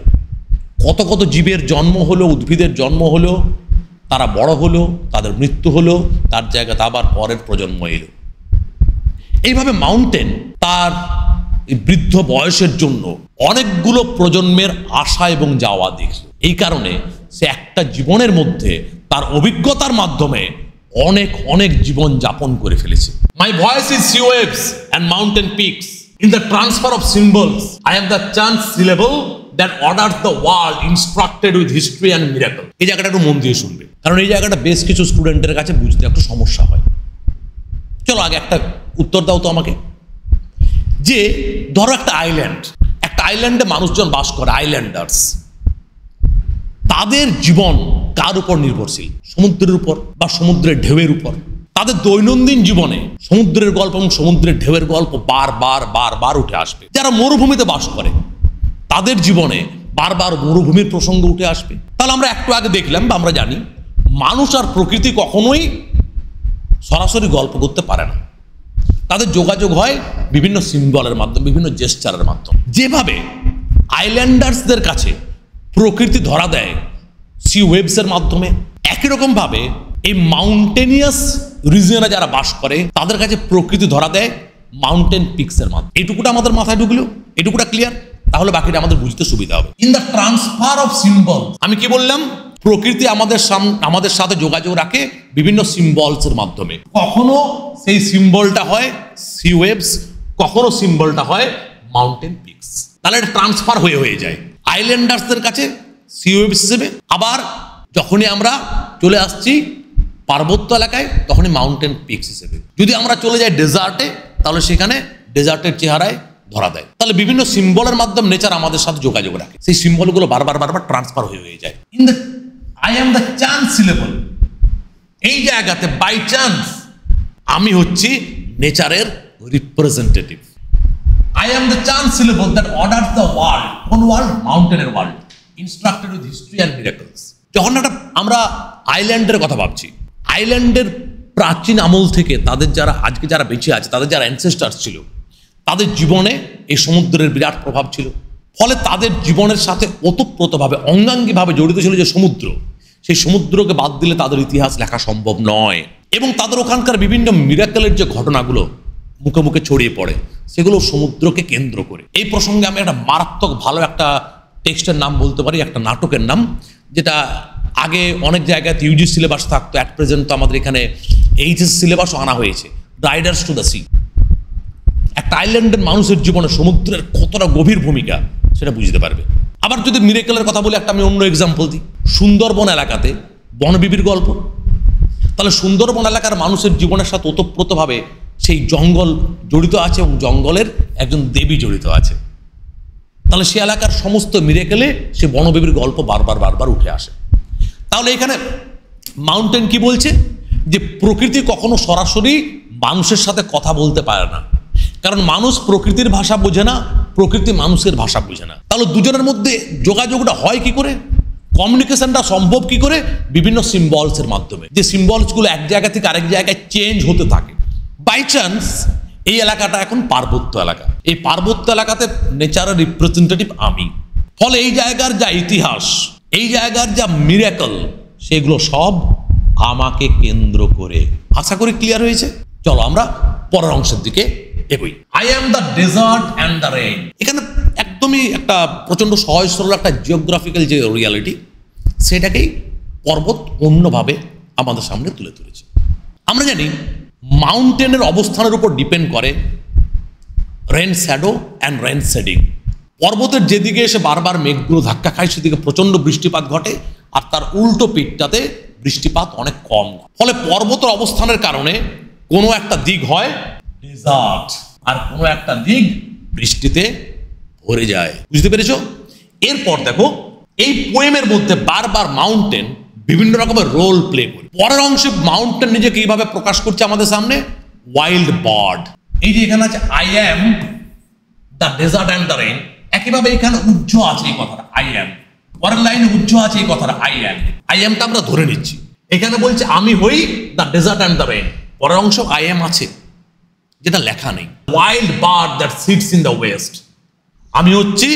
কত কত জীবের জন্ম হলো, উদ্ভিদের জন্ম হলো, তারা বড় হলো, তাদের মৃত্যু হলো, তার জায়গাতে আবার পরের প্রজন্ম এলো। এইভাবে মাউন্টেন তার বৃদ্ধ বয়সের জন্য অনেকগুলো প্রজন্মের আসা এবং যাওয়া দেখল। এই কারণে সে একটা জীবনের মধ্যে তার অভিজ্ঞতার মাধ্যমে অনেক অনেক জীবন যাপন করে ফেলেছে। My voice is sea waves and mountain peaks. In the transfer of symbols I am the chance syllable that orders the world instructed with history and miracle. এই জায়গাটা একটু মন দিয়ে শুনবে, কারণ এই জায়গাটা বেশ কিছু স্টুডেন্টের কাছে বুঝতে একটু সমস্যা হয়। চলো আগে একটা উত্তর দাও তো আমাকে, যে ধরো একটা আইল্যান্ডে মানুষজন বাস করে, আইল্যান্ডার্স, তাদের জীবন কার উপর নির্ভরশীল? সমুদ্রের উপর বা সমুদ্রের ঢেউয়ের উপর। তাদের দৈনন্দিন জীবনে সমুদ্রের গল্প এবং সমুদ্রের ঢেউয়ের গল্প বারবার উঠে আসবে। যারা মরুভূমিতে বাস করে তাদের জীবনে বারবার মরুভূমির প্রসঙ্গ উঠে আসবে। তাহলে আমরা একটু আগে দেখলাম বা আমরা জানি মানুষ আর প্রকৃতি কখনোই সরাসরি গল্প করতে পারে না, তাদের যোগাযোগ হয় বিভিন্ন সিম্বলের মাধ্যমে, বিভিন্ন জেস্চারের মাধ্যমে। যেভাবে আইল্যান্ডার্সদের কাছে প্রকৃতি ধরা দেয় সি ওয়েভসের মাধ্যমে, একই রকম ভাবে এই মাউন্টেনিয়াস রিজিয়নে যারা বাস করে তাদের কাছে প্রকৃতি ধরা দেয় মাউন্টেন পিকসের মাধ্যমে। এইটুকুটা আমাদের মাথায় ঢুকলো, এইটুকুটা ক্লিয়ার, তাহলে বাকিটা আমাদের বুঝতে সুবিধা হবে। In the transfer of symbol, আমি কি বললাম, প্রকৃতি আমাদের সাথে যোগাযোগ রাখে বিভিন্ন সিম্বলসের মাধ্যমে। কখনো সেই সিম্বলটা হয় সি ওয়েভস, কখনো সিম্বলটা হয় মাউন্টেন পিকস। তাহলে এটা ট্রান্সফার হয়ে যায় আইল্যান্ডার্সদের কাছে সি ওয়েভস হিসেবে, আবার যখনই আমরা চলে আসছি পার্বত্য এলাকায় তখনই মাউন্টেন পিকস হিসেবে। যদি আমরা চলে যাই ডেজার্টে, তাহলে সেখানে ডেজার্টের চেহারায় ধরা দেয়। তাহলে বিভিন্ন সিম্বলের মাধ্যমে নেচার আমাদের সাথে যোগাযোগ রাখে, সেই সিম্বলগুলো বারবার ট্রান্সফার হয়ে যায়। In the I am the chance syllable, এই জায়গাতে বাই চান্স আমি হচ্ছি নেচারের representative. I am the chance syllable that orders the world. কোন ওয়ার্ল্ড? মাউন্টেনের world. Instructed with history and miracles. যখন আমরা আইল্যান্ডের কথা ভাবছি, আইল্যান্ডের প্রাচীন আমল থেকে তাদের যারা আজকে যারা বেঁচে আছে, তাদের যারা অ্যানসেস্টার ছিল, তাদের জীবনে এই সমুদ্রের বিরাট প্রভাব ছিল। ফলে তাদের জীবনের সাথে ওতপ্রোতভাবে অঙ্গাঙ্গিভাবে জড়িত ছিল যে সমুদ্র, সেই সমুদ্রকে বাদ দিলে তাদের ইতিহাস লেখা সম্ভব নয়। এবং তাদের ওখানকার বিভিন্ন মিরাকেলের যে ঘটনাগুলো মুখে মুখে ছড়িয়ে পড়ে, সেগুলো সমুদ্রকে কেন্দ্র করে। এই প্রসঙ্গে আমি একটা মারাত্মক ভালো একটা টেক্সটের নাম বলতে পারি, একটা নাটকের নাম, যেটা আগে অনেক জায়গায় ইউজি সিলেবাস থাকতো, অ্যাট প্রেজেন্ট তো আমাদের এখানে এইচএস সিলেবাসও আনা হয়েছে, রাইডার্স টু দ্য সি। একটা আইল্যান্ডের মানুষের জীবনে সমুদ্রের কতটা গভীর ভূমিকা সেটা বুঝতে পারবে। আবার যদি মিরাকেলের কথা বলি, একটা আমি অন্য এক্সাম্পল দিই। সুন্দরবন এলাকাতে বনবিবির গল্প। তাহলে সুন্দরবন এলাকার মানুষের জীবনের সাথে ওতপ্রোতভাবে সেই জঙ্গল জড়িত আছে এবং জঙ্গলের একজন দেবী জড়িত আছে। তাহলে সে এলাকার সমস্ত মিরাকেলে সে বনবিবির গল্প বারবার উঠে আসে। তাহলে এখানে মাউন্টেন কি বলছে, যে প্রকৃতি কখনো সরাসরি মানুষের সাথে কথা বলতে পারে না, কারণ মানুষ প্রকৃতির ভাষা বোঝে না, প্রকৃতি মানুষের ভাষা বোঝে না। তাহলে দুজনের মধ্যে যোগাযোগটা হয় কি করে, কমিউনিকেশনটা সম্ভব কি করে? বিভিন্ন সিম্বলসের মাধ্যমে, যে সিম্বলসগুলো এক জায়গা থেকে আরেক জায়গায় চেঞ্জ হতে থাকে। বাই চান্স এই এলাকাটা এখন পার্বত্য এলাকা, এই পার্বত্য এলাকাতে নেচারের রিপ্রেজেন্টেটিভ আমি। ফলে এই জায়গার যা ইতিহাস, এই জায়গার যা মিরাকল, সেগুলো সব আমাকে কেন্দ্র করে। আশা করি ক্লিয়ার হয়েছে। চলো আমরা পরের অংশের দিকে এগোই। I am the desert and the rain. এখানে একদমই একটা প্রচন্ড সহজ সরল একটা জিওগ্রাফিক্যাল যে রিয়ালিটি, সেটাকেই পর্বত অন্যভাবে আমাদের সামনে তুলে ধরেছে। আমরা জানি মাউন্টেনের অবস্থানের উপর ডিপেন্ড করে rain shadow and rain shading. পর্বতের যেদিকে এসে বারবার মেঘগুলো ধাক্কা খায়, সেদিকে প্রচন্ড বৃষ্টিপাত ঘটে, আর তার উল্টো পিঠটাতে বৃষ্টিপাত অনেক কম। ফলে পর্বতের অবস্থানের কারণে কোনো একটা দিক হয় ডেজার্ট, আর কোনো একটা দিক বৃষ্টিতে ভরে যায়। বুঝতে পেরেছো? এরপর দেখো, এই পোয়েমের মধ্যে বারবার মাউন্টেন বিভিন্ন রকমের রোল প্লে করে। পরের অংশে মাউন্টেন নিজেকে কিভাবে প্রকাশ করছে আমাদের সামনে, ওয়াইল্ড বার্ড। এই যে এখানে আছে I am the desert and the rain, একইভাবে এখানে উজ্জ আছে এই কথাটা আই অ্যাম, পরের লাইনে উজ্জ আছে এই কথাটা আই অ্যাম। আই অ্যামটা আমরা ধরে নিচ্ছি। এখানে বলছে আমি হই the desert and the rain, পরের অংশ আই অ্যাম আছে, যেটা লেখা নেই। Wild bird that sits in the west, আমি হচ্ছি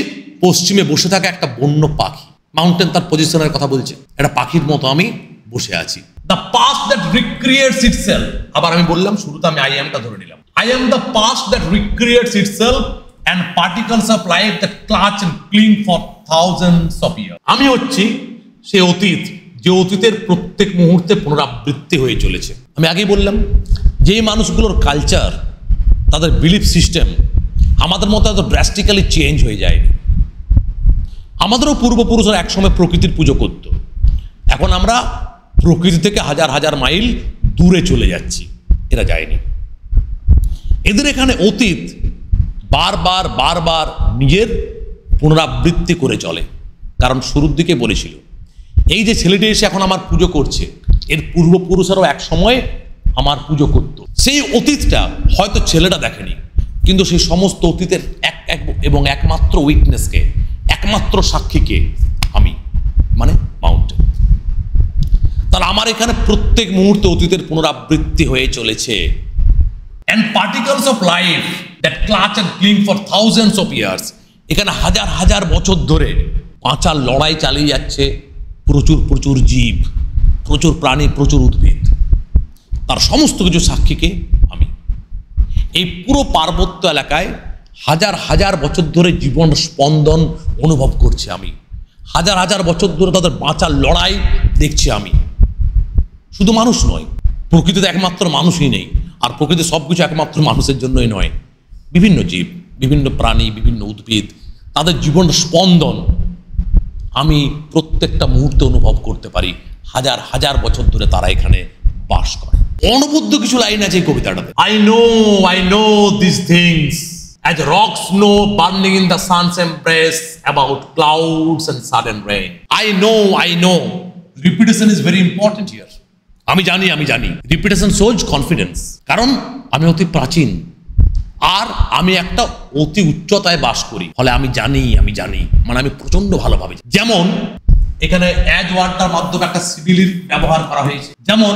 পশ্চিমে বসে থাকা একটা বন্য পাখি। মাউন্টেন তার পজিশনের কথা বলছে, একটা পাখির মতো আমি বসে আছি। The past that recreates itself, আবার আমি বললাম শুরুতে আমি আই অ্যামটা ধরে নিলাম। I am the past that recreates itself and particles of life that clutch and cling for thousands of year. আমি হচ্ছি সে অতীত, যে অতীতের প্রত্যেক মুহূর্তে পুনরাবৃত্তি হয়ে চলেছে। আমি আগেই বললাম যে মানুষগুলোর কালচার, তাদের বিলিফ সিস্টেম আমাদের মতো এত ড্রাস্টিক্যালি চেঞ্জ হয়ে যায়নি। আমাদেরও পূর্বপুরুষরা একসময় প্রকৃতির পুজো করত, এখন আমরা প্রকৃতি থেকে হাজার হাজার মাইল দূরে চলে যাচ্ছি, এরা যায়নি। এদের এখানে অতীত বারবার নিজের পুনরাবৃত্তি করে চলে। কারণ শুরুর দিকে বলেছিল, এই যে ছেলেটি এসে এখন আমার পুজো করছে, এর পূর্বপুরুষেরাও এক সময় আমার পুজো করত। সেই অতীতটা হয়তো ছেলেটা দেখেনি, কিন্তু সেই সমস্ত অতীতের এবং একমাত্র উইটনেসকে, একমাত্র সাক্ষীকে আমি, মানে মাউন্টেন। তাহলে আমার এখানে প্রত্যেক মুহূর্তে অতীতের পুনরাবৃত্তি হয়ে চলেছে। And particles of life that clutch and cling for thousands of years, এখানে হাজার হাজার বছর ধরে বাঁচার লড়াই চালিয়ে যাচ্ছে প্রচুর জীব, প্রচুর প্রাণী, প্রচুর উদ্ভিদ, তার সমস্ত কিছু সাক্ষীকে আমি। এই পুরো পার্বত্য এলাকায় হাজার হাজার বছর ধরে জীবন স্পন্দন অনুভব করছি আমি, হাজার হাজার বছর ধরে তাদের বাঁচার লড়াই দেখছি আমি। শুধু মানুষ নয়, প্রকৃতিতে একমাত্র মানুষই নেই, আর প্রকৃতি সবকিছু একমাত্র মানুষের জন্যই নয়। বিভিন্ন জীব, বিভিন্ন প্রাণী, বিভিন্ন উদ্ভিদ, তাদের জীবন স্পন্দন আমি প্রত্যেকটা মুহূর্তে অনুভব করতে পারি। হাজার হাজার বছর ধরে তারা এখানে বাস করে। অনবদ্য কিছু লাইন আছে এই কবিতাটাতে। I know these things as rocks know burning in the sun's embrace about clouds and sudden rain. I know. Repetition is very important here. আমি জানি। Repetition shows confidence, কারণ আমি অতি প্রাচীন আর আমি একটা অতি উচ্চতায় বাস করি। ফলে আমি জানি, মানে আমি প্রচন্ড ভালোভাবে। যেমন এখানে অ্যাজ ওয়ার্ডটার মাধ্যমে একটা সিমিলির ব্যবহার করা হয়েছে। যেমন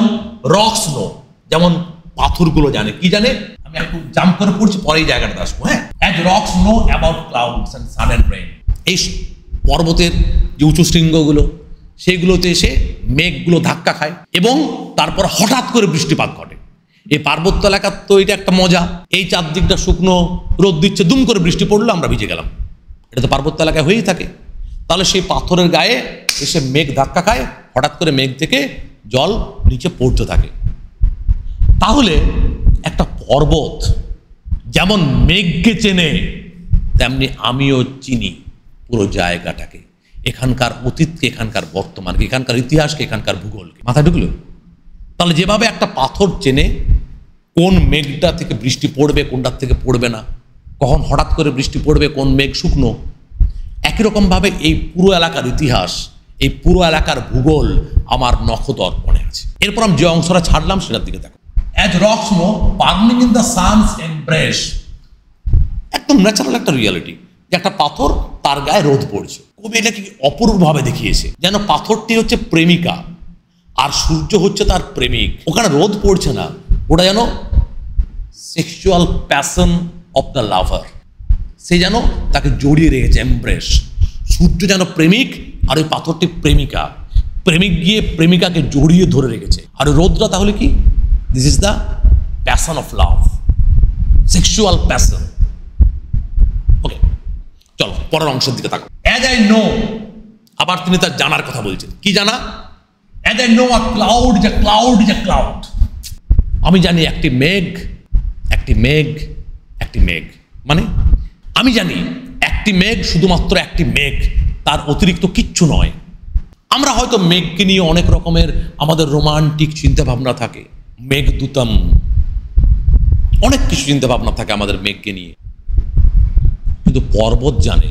রক্স নো, যেমন পাথরগুলো জানে, কি জানে, আমি একটু জাম্প করে পড়ছি, পরে এই জায়গাটা আসবো। হ্যাঁ, as rocks know about clouds and sun and rain. এই পর্বতের যে উঁচু শৃঙ্গগুলো, সেগুলোতে এসে মেঘগুলো ধাক্কা খায় এবং তারপর হঠাৎ করে বৃষ্টিপাত ঘটে। এই পার্বত্য এলাকার তো এটা একটা মজা, এই চারদিকটা শুকনো, রোদ দিচ্ছে, দুম করে বৃষ্টি পড়লো, আমরা ভিজে গেলাম। এটা তো পার্বত্য এলাকায় হয়েই থাকে। তাহলে সেই পাথরের গায়ে এসে মেঘ ধাক্কা খায়, হঠাৎ করে মেঘ থেকে জল নিচে পড়তে থাকে। তাহলে একটা পর্বত যেমন মেঘকে চেনে, তেমনি আমিও চিনি পুরো জায়গাটাকে, এখানকার অতীতকে, এখানকার বর্তমানকে, এখানকার ইতিহাসকে, এখানকার ভূগোলকে। মাথা ঢুকলো? তাহলে যেভাবে একটা পাথর চেনে কোন মেঘটা থেকে বৃষ্টি পড়বে, কোনটার থেকে পড়বে না, কখন হঠাৎ করে বৃষ্টি পড়বে, কোন মেঘ শুকনো, একই রকমভাবে এই পুরো এলাকার ইতিহাস, এই পুরো এলাকার ভূগোল আমার নখদর্পণে আছে। এরপর আমি যে অংশটা ছাড়লাম সেটার দিকে দেখো। As rocks know burning in the sun's embrace. একদম ন্যাচারাল একটা রিয়ালিটি যে একটা পাথর, তার গায়ে রোদ পড়ছে। কবি এটাকে অপূর্বভাবে দেখিয়েছে, যেন পাথরটি হচ্ছে প্রেমিকা আর সূর্য হচ্ছে তার প্রেমিক। ওখানে রোদ পড়ছে না, ওটা যেন sexual passion of the lover, সে যেন তাকে জড়িয়ে রেখেছে, এমব্রেস। সূর্য যেন প্রেমিক আর ওই পাথরটি প্রেমিকা, প্রেমিক গিয়ে প্রেমিকাকে জড়িয়ে ধরে রেখেছে। আর রোদটা তাহলে কি? This is the passion of love, sexual passion. Okay, চলো পরের অংশের দিকে তাকো। অ্যাজ আই নো, আবার তিনি তার জানার কথা বলছেন। কি জানা? As I know a cloud is a cloud is a cloud. আমি জানি একটি মেঘ, একটি মেঘ, একটি মেঘ। মানে আমি জানি একটি মেঘ শুধুমাত্র একটি মেঘ, তার অতিরিক্ত কিচ্ছু নয়। আমরা হয়তো মেঘকে নিয়ে অনেক রকমের আমাদের রোমান্টিক চিন্তা ভাবনা থাকে, মেঘদূতম, অনেক কিছু চিন্তা ভাবনা থাকে আমাদের মেঘকে নিয়ে, কিন্তু পর্বত জানে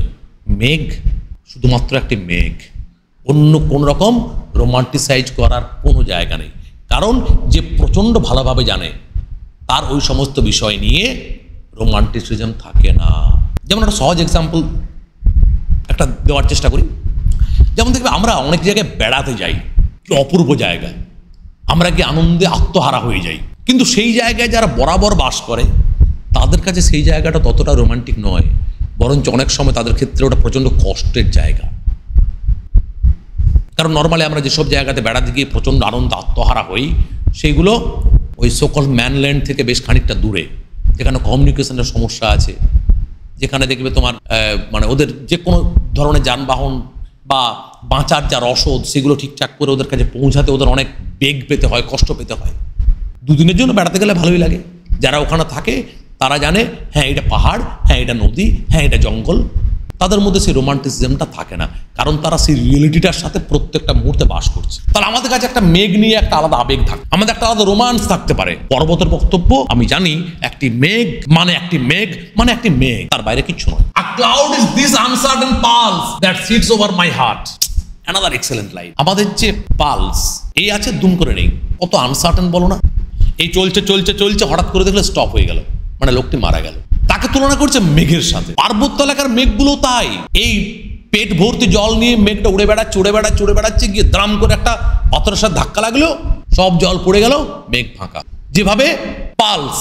মেঘ শুধুমাত্র একটি মেঘ, অন্য কোন রকম রোমান্টিসাইজ করার কোনো জায়গা নেই। কারণ যে প্রচণ্ড ভালোভাবে জানে, তার ওই সমস্ত বিষয় নিয়ে রোমান্টিসিজম থাকে না। যেমন একটা সহজ এক্সাম্পল একটা দেওয়ার চেষ্টা করি। যেমন দেখবে আমরা অনেক জায়গায় বেড়াতে যাই, কি অপূর্ব জায়গা, আমরা কি আনন্দে আত্মহারা হয়ে যাই, কিন্তু সেই জায়গায় যারা বরাবর বাস করে তাদের কাছে সেই জায়গাটা ততটা রোমান্টিক নয়, বরঞ্চ অনেক সময় তাদের ক্ষেত্রে ওটা প্রচণ্ড কষ্টের জায়গা। কারণ নর্মালি আমরা যেসব জায়গাতে বেড়াতে গিয়ে প্রচণ্ড আনন্দ আত্মহারা হই, সেইগুলো ওই সকল ম্যানল্যান্ড থেকে বেশ খানিকটা দূরে, যেখানে কমিউনিকেশনের সমস্যা আছে, যেখানে দেখবে তোমার মানে ওদের যে কোনো ধরনের যানবাহন বা বাঁচার যা রসদ, সেগুলো ঠিকঠাক করে ওদের কাছে পৌঁছাতে ওদের অনেক বেগ পেতে হয়, কষ্ট পেতে হয়। দুদিনের জন্য বেড়াতে গেলে ভালোই লাগে। যারা ওখানে থাকে তারা জানে, হ্যাঁ এটা পাহাড়, হ্যাঁ এটা নদী, হ্যাঁ এটা জঙ্গল। তাদের মধ্যে সেই রোমান্টিসিজমটা থাকে না, কারণ তারা সেই রিয়েলিটিটার সাথে প্রত্যেকটা মুহূর্তে বাস করছে। তাহলে আমাদের কাছে একটা মেঘ নিয়ে একটা আলাদা আবেগ থাকে, আমাদের একটা আলাদা রোমান্স থাকতে পারে। পর্বতের বক্তব্য, আমি জানি একটি মেঘ মানে একটি মেঘ মানে একটি মেঘ, তার বাইরে কিচ্ছু নয়। A cloud is this uncertain pulse that sits over my heart. Another excellent line. আমাদের যে পালস এই আছে, দুম করে নেই, কত আনসার্টেন বলো না। এই চলছে চলছে চলছে, হঠাৎ করে দেখলে স্টপ হয়ে গেল, মানে লোকটি মারা গেল। তাকে তুলনা করছে মেঘের সাথে। পার্বত্য এলাকার মেঘগুলো তাই, এই পেট ভর্তি জল নিয়ে মেঘটা উড়ে বেড়াচ্ছে উড়ে বেড়াচ্ছে উড়ে বেড়াচ্ছে, গিয়ে দ্রাম করে একটা পাথরের সাথে ধাক্কা লাগলো, সব জল পড়ে গেল, মেঘ ফাঁকা। যেভাবে পালস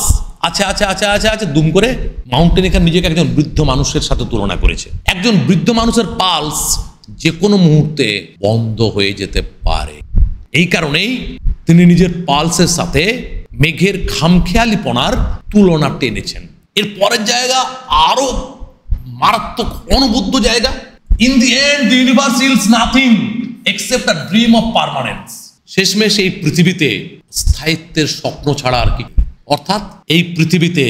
আছে আছে আছে আছে আছে, দুম করে মাউন্টেন এখানে নিজেকে একজন বৃদ্ধ মানুষের সাথে তুলনা করেছে। একজন বৃদ্ধ মানুষের পালস যে কোনো মুহূর্তে বন্ধ হয়ে যেতে পারে। এই কারণেই তিনি নিজের পালসের সাথে মেঘের খামখেয়ালিপনার তুলনা টেনেছেন। এর পরের জায়গা আরো মারাত্মক, অনবদ্য জায়গা। In the end the universe is nothing except a dream of permanence. শেষমেশ এই পৃথিবীতে স্থায়িত্বের স্বপ্ন ছাড়া আর কি, অর্থাৎ এই পৃথিবীতে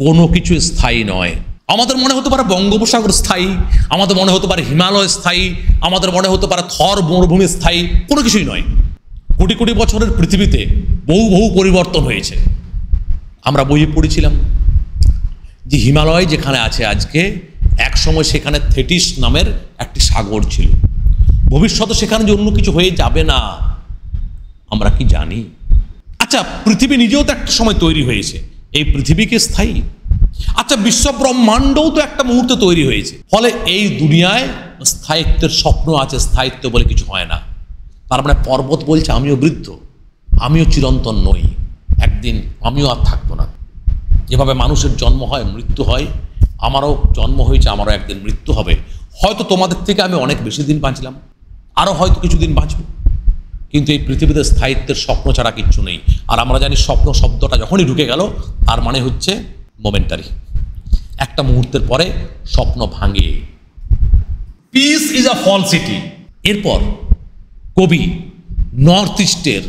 কোনো কিছু স্থায়ী নয়। আমাদের মনে হতে পারে বঙ্গোপসাগর স্থায়ী, আমাদের মনে হতে পারে হিমালয় স্থায়ী, আমাদের মনে হতে পারে থর মরুভূমি স্থায়ী, কোনো কিছুই নয়। কোটি কোটি বছরের পৃথিবীতে বহু বহু পরিবর্তন হয়েছে। আমরা বইয়ে পড়েছিলাম যে হিমালয় যেখানে আছে আজকে, একসময় সেখানে থেটিস নামের একটি সাগর ছিল। ভবিষ্যতে সেখানে যে অন্য কিছু হয়ে যাবে না, আমরা কি জানি? আচ্ছা, পৃথিবী নিজেও তো একটা সময় তৈরি হয়েছে, এই পৃথিবী কি স্থায়ী? আচ্ছা, বিশ্ব ব্রহ্মাণ্ডও তো একটা মুহূর্তে তৈরি হয়েছে। ফলে এই দুনিয়ায় স্থায়িত্বের স্বপ্ন আছে, স্থায়িত্ব বলে কিছু হয় না। তার মানে পর্বত বলছে আমিও বৃদ্ধ, আমিও চিরন্তন নই। একদিন আমিও আর থাকবো না। যেভাবে মানুষের জন্ম হয়, মৃত্যু হয়, আমারও জন্ম হয়েছে, আমারও একদিন মৃত্যু হবে। হয়তো তোমাদের থেকে আমি অনেক বেশি দিন বাঁচলাম, আরও হয়তো কিছুদিন বাঁচব, কিন্তু এই পৃথিবীতে স্থায়িত্বের স্বপ্ন ছাড়া কিচ্ছু নেই। আর আমরা জানি স্বপ্ন শব্দটা যখনই ঢুকে গেল তার মানে হচ্ছে মোমেন্টারি, একটা মুহূর্তের পরে স্বপ্ন ভাঙে। Peace is a falsity. এরপর কবি নর্থ ইস্টের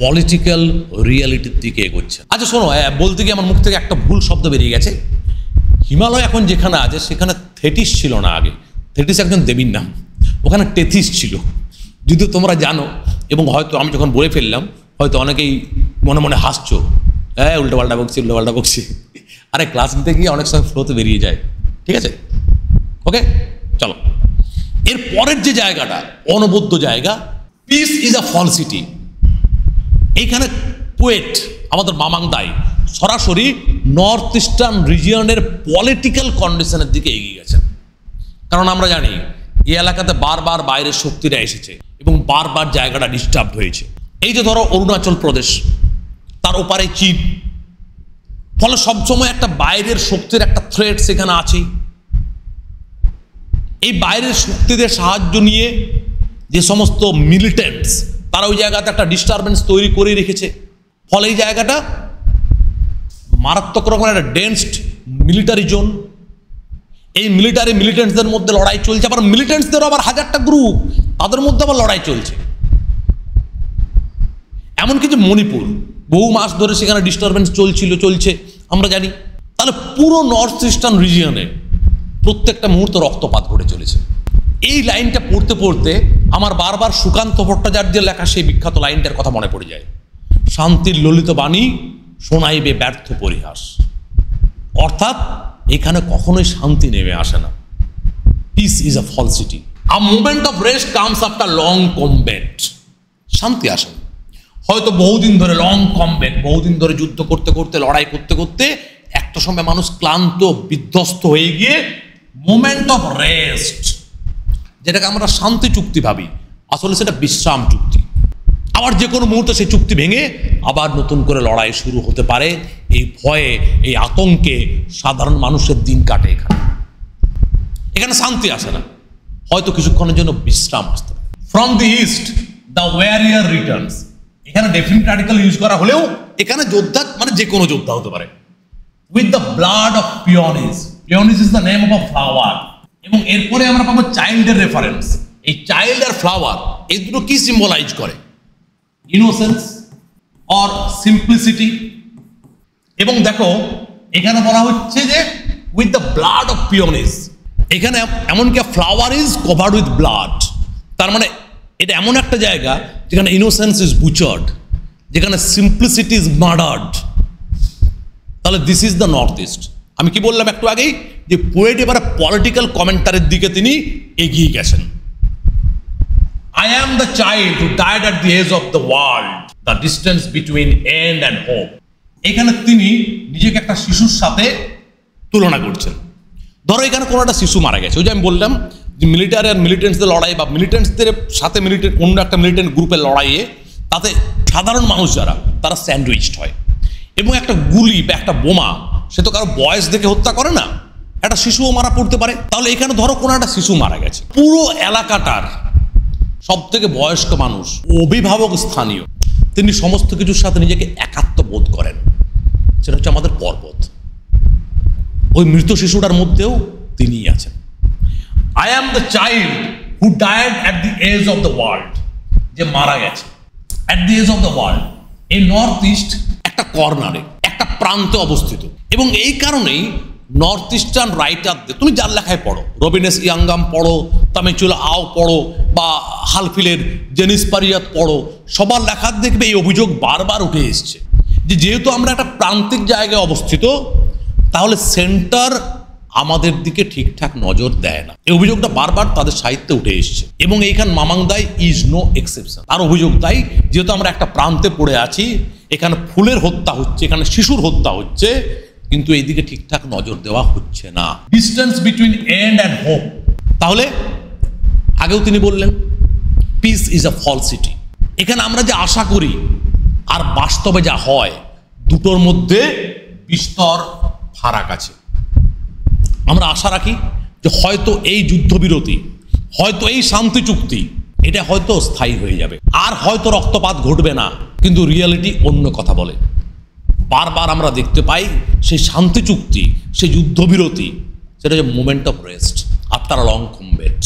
পলিটিক্যাল রিয়ালিটির দিকে এগোচ্ছে। আচ্ছা শোনো, বলতে গিয়ে আমার মুখ থেকে একটা ভুল শব্দ বেরিয়ে গেছে। হিমালয় এখন যেখানে আছে সেখানে থেটিস ছিল না আগে। থেটিস একজন দেবীর নাম, ওখানে টেথিস ছিল, যদিও তোমরা জানো। এবং হয়তো আমি যখন বলে ফেললাম হয়তো অনেকেই মনে মনে হাসছো, হ্যাঁ উল্টোপাল্টা বকছি। আরে ক্লাস নিতে গিয়ে অনেক সময় ফ্লোতে বেরিয়ে যায়, ঠিক আছে? ওকে, চলো। এর পরের যে জায়গাটা অনবদ্য জায়গা, পিস ইজ আ ফলসিটি। এইখানে পোয়েট আমাদের মামাংদাই সরাসরি নর্থ ইস্টার্ন রিজিয়নের পলিটিক্যাল কন্ডিশনের দিকে এগিয়ে গেছেন। কারণ আমরা জানি এই এলাকাতে বারবার বাইরের শক্তিরা এসেছে এবং বারবার জায়গাটা ডিস্টার্ব হয়েছে। এই যে ধরো অরুণাচল প্রদেশ, তার ওপারে চীন, ফলে সবসময় একটা বাইরের শক্তির একটা থ্রেট সেখানে আছেই। এই বাইরের শক্তিদের সাহায্য নিয়ে যে সমস্ত মিলিটেন্টস, তারা ওই জায়গাতে একটা ডিস্টারবেন্স তৈরি করে রেখেছে। ফলে এই জায়গাটা মারাত্মক রকমের একটা ডেন্সড মিলিটারি জোন। এই মিলিটেন্টসদের মধ্যে লড়াই চলছে, আবার মিলিটেন্টসদেরও আবার হাজারটা গ্রুপ, তাদের মধ্যে আবার লড়াই চলছে। এমনকি যে মণিপুর বহু মাস ধরে সেখানে ডিস্টারবেন্স চলছে, আমরা জানি। তাহলে পুরো নর্থ ইস্টার্ন রিজিয়নে প্রত্যেকটা মুহূর্তে রক্তপাত ঘটে চলেছে। এই লাইনটা পড়তে পড়তে আমার বারবার সুকান্ত ভট্টাচার্যের লেখা সেই বিখ্যাত লাইনটার কথা মনে পড়ে যায়, শান্তির ললিত বাণী শোনাইবে ব্যর্থ পরিহাস। অর্থাৎ এখানে কখনোই শান্তি নেমে আসে না। Peace is a falsity. A movement of rest comes after long combat. শান্তি আসে না। হয়তো বহুদিন ধরে লং কমব্যাট, বহুদিন ধরে যুদ্ধ করতে করতে, লড়াই করতে করতে একটা সময় মানুষ ক্লান্ত বিধ্বস্ত হয়ে গিয়ে মোমেন্ট অফ রেস্ট, যেটাকে আমরা শান্তি চুক্তি ভাবি, আসলে সেটা বিশ্রাম চুক্তি। আবার যে কোনো মুহূর্তে সেই চুক্তি ভেঙে আবার নতুন করে লড়াই শুরু হতে পারে। এই ভয়ে, এই আতঙ্কে সাধারণ মানুষের দিন কাটে। এখানে শান্তি আসে না, হয়তো কিছুক্ষণের জন্য বিশ্রাম আসতে পারে। From the east the warrior Returns. এখানে ডেফিনিট আর্টিকেল ইউজ করা হলেও এখানে যোদ্ধা মানে যে কোনো যোদ্ধা হতে পারে। With the blood of peonies. Peonies is the name of a flower. এবং এরপরে আমরা পাবো চাইল্ডের রেফারেন্স। এই চাইল্ড আর ফ্লাওয়ার, এই দুটো কি সিম্বলাইজ করে? Innocence or simplicity. এবং দেখো এখানে বলা হচ্ছে যে with the blood of peonies. এখানে এমনকি flower is covered with blood. তার মানে এটা এমন একটা জায়গা যেখানে ইনোসেন্স ইজ বুচার্ড, যেখানে সিম্পলিসিটি ইজ মার্ডার্ড। তাহলে this is the north east. আমি কি বললাম একটু আগেই যে পোয়েট এবারে পলিটিক্যাল কমেন্টারির দিকে তিনি এগিয়ে গেছেন। I am the child who died at the edge of the world, the distance between end and hope. এখানে তিনি নিজেকে একটা শিশুর সাথে তুলনা করছেন। ধরো এখানে কোনো একটা শিশু মারা গেছে, ওই যে আমি বললাম যে মিলিটারি আর মিলিটেন্টসদের লড়াই বা মিলিটেন্টসদের সাথে অন্য একটা মিলিটেন্ট গ্রুপের লড়াইয়ে, তাতে সাধারণ মানুষ যারা তারা স্যান্ডউইচড হয়। এবং একটা গুলি বা একটা বোমা সে তো কারো বয়স দেখে হত্যা করে না, একটা শিশুও মারা পড়তে পারে। তাহলে এখানে ধরো কোনো একটা শিশু মারা গেছে, পুরো এলাকাটার সব থেকে বয়স্ক মানুষ, অভিভাবক স্থানীয়, তিনি সমস্ত কিছুর সাথে নিজেকে একাত্ম বোধ করেন। সেটা হচ্ছে আমাদের পর্বত। ওই মৃত শিশুটার মধ্যেও তিনিই আছেন। I am the child who died at the edge of the world. যে মারা গেছে at the edge of the world. এই নর্থ ইস্ট একটা কর্নারে, একটা প্রান্তে অবস্থিত। এবং এই কারণেই নর্থ ইস্টার্ন রাইটারদের, তুমি যার লেখায় পড়ো, রবিনেস ইয়াঙ্গাম পড়ো, তামিচুলা আও পড়ো, বা হালফিলের জেনিস পারিয়াত পড়ো, সবার লেখার দেখবে এই অভিযোগ বারবার উঠে এসছে যে যেহেতু আমরা একটা প্রান্তিক জায়গায় অবস্থিত, তাহলে সেন্টার আমাদের দিকে ঠিকঠাক নজর দেয় না। এই অভিযোগটা বারবার তাদের সাহিত্যে উঠে এসছে। এবং এইখান মামাংদাই ইজ নো এক্সেপশন। তার অভিযোগ তাই, যেহেতু আমরা একটা প্রান্তে পড়ে আছি, এখানে ফুলের হত্যা হচ্ছে, এখানে শিশুর হত্যা হচ্ছে, কিন্তু এইদিকে ঠিকঠাক নজর দেওয়া হচ্ছে না। Distance between end and hope. তাহলে আগেও তিনি বললেন পিস ইজ আ ফলসিটি। এখানে আমরা যে আশা করি আর বাস্তবে যা হয় দুটোর মধ্যে বিস্তর ফারাক আছে। আমরা আশা রাখি যে হয়তো এই যুদ্ধবিরতি, হয়তো এই শান্তি চুক্তি, এটা হয়তো স্থায়ী হয়ে যাবে, আর হয়তো রক্তপাত ঘটবে না। কিন্তু রিয়ালিটি অন্য কথা বলে। বারবার আমরা দেখতে পাই সেই শান্তি চুক্তি, সেই যুদ্ধবিরতি, সেটা হচ্ছে moment of rest after long combat.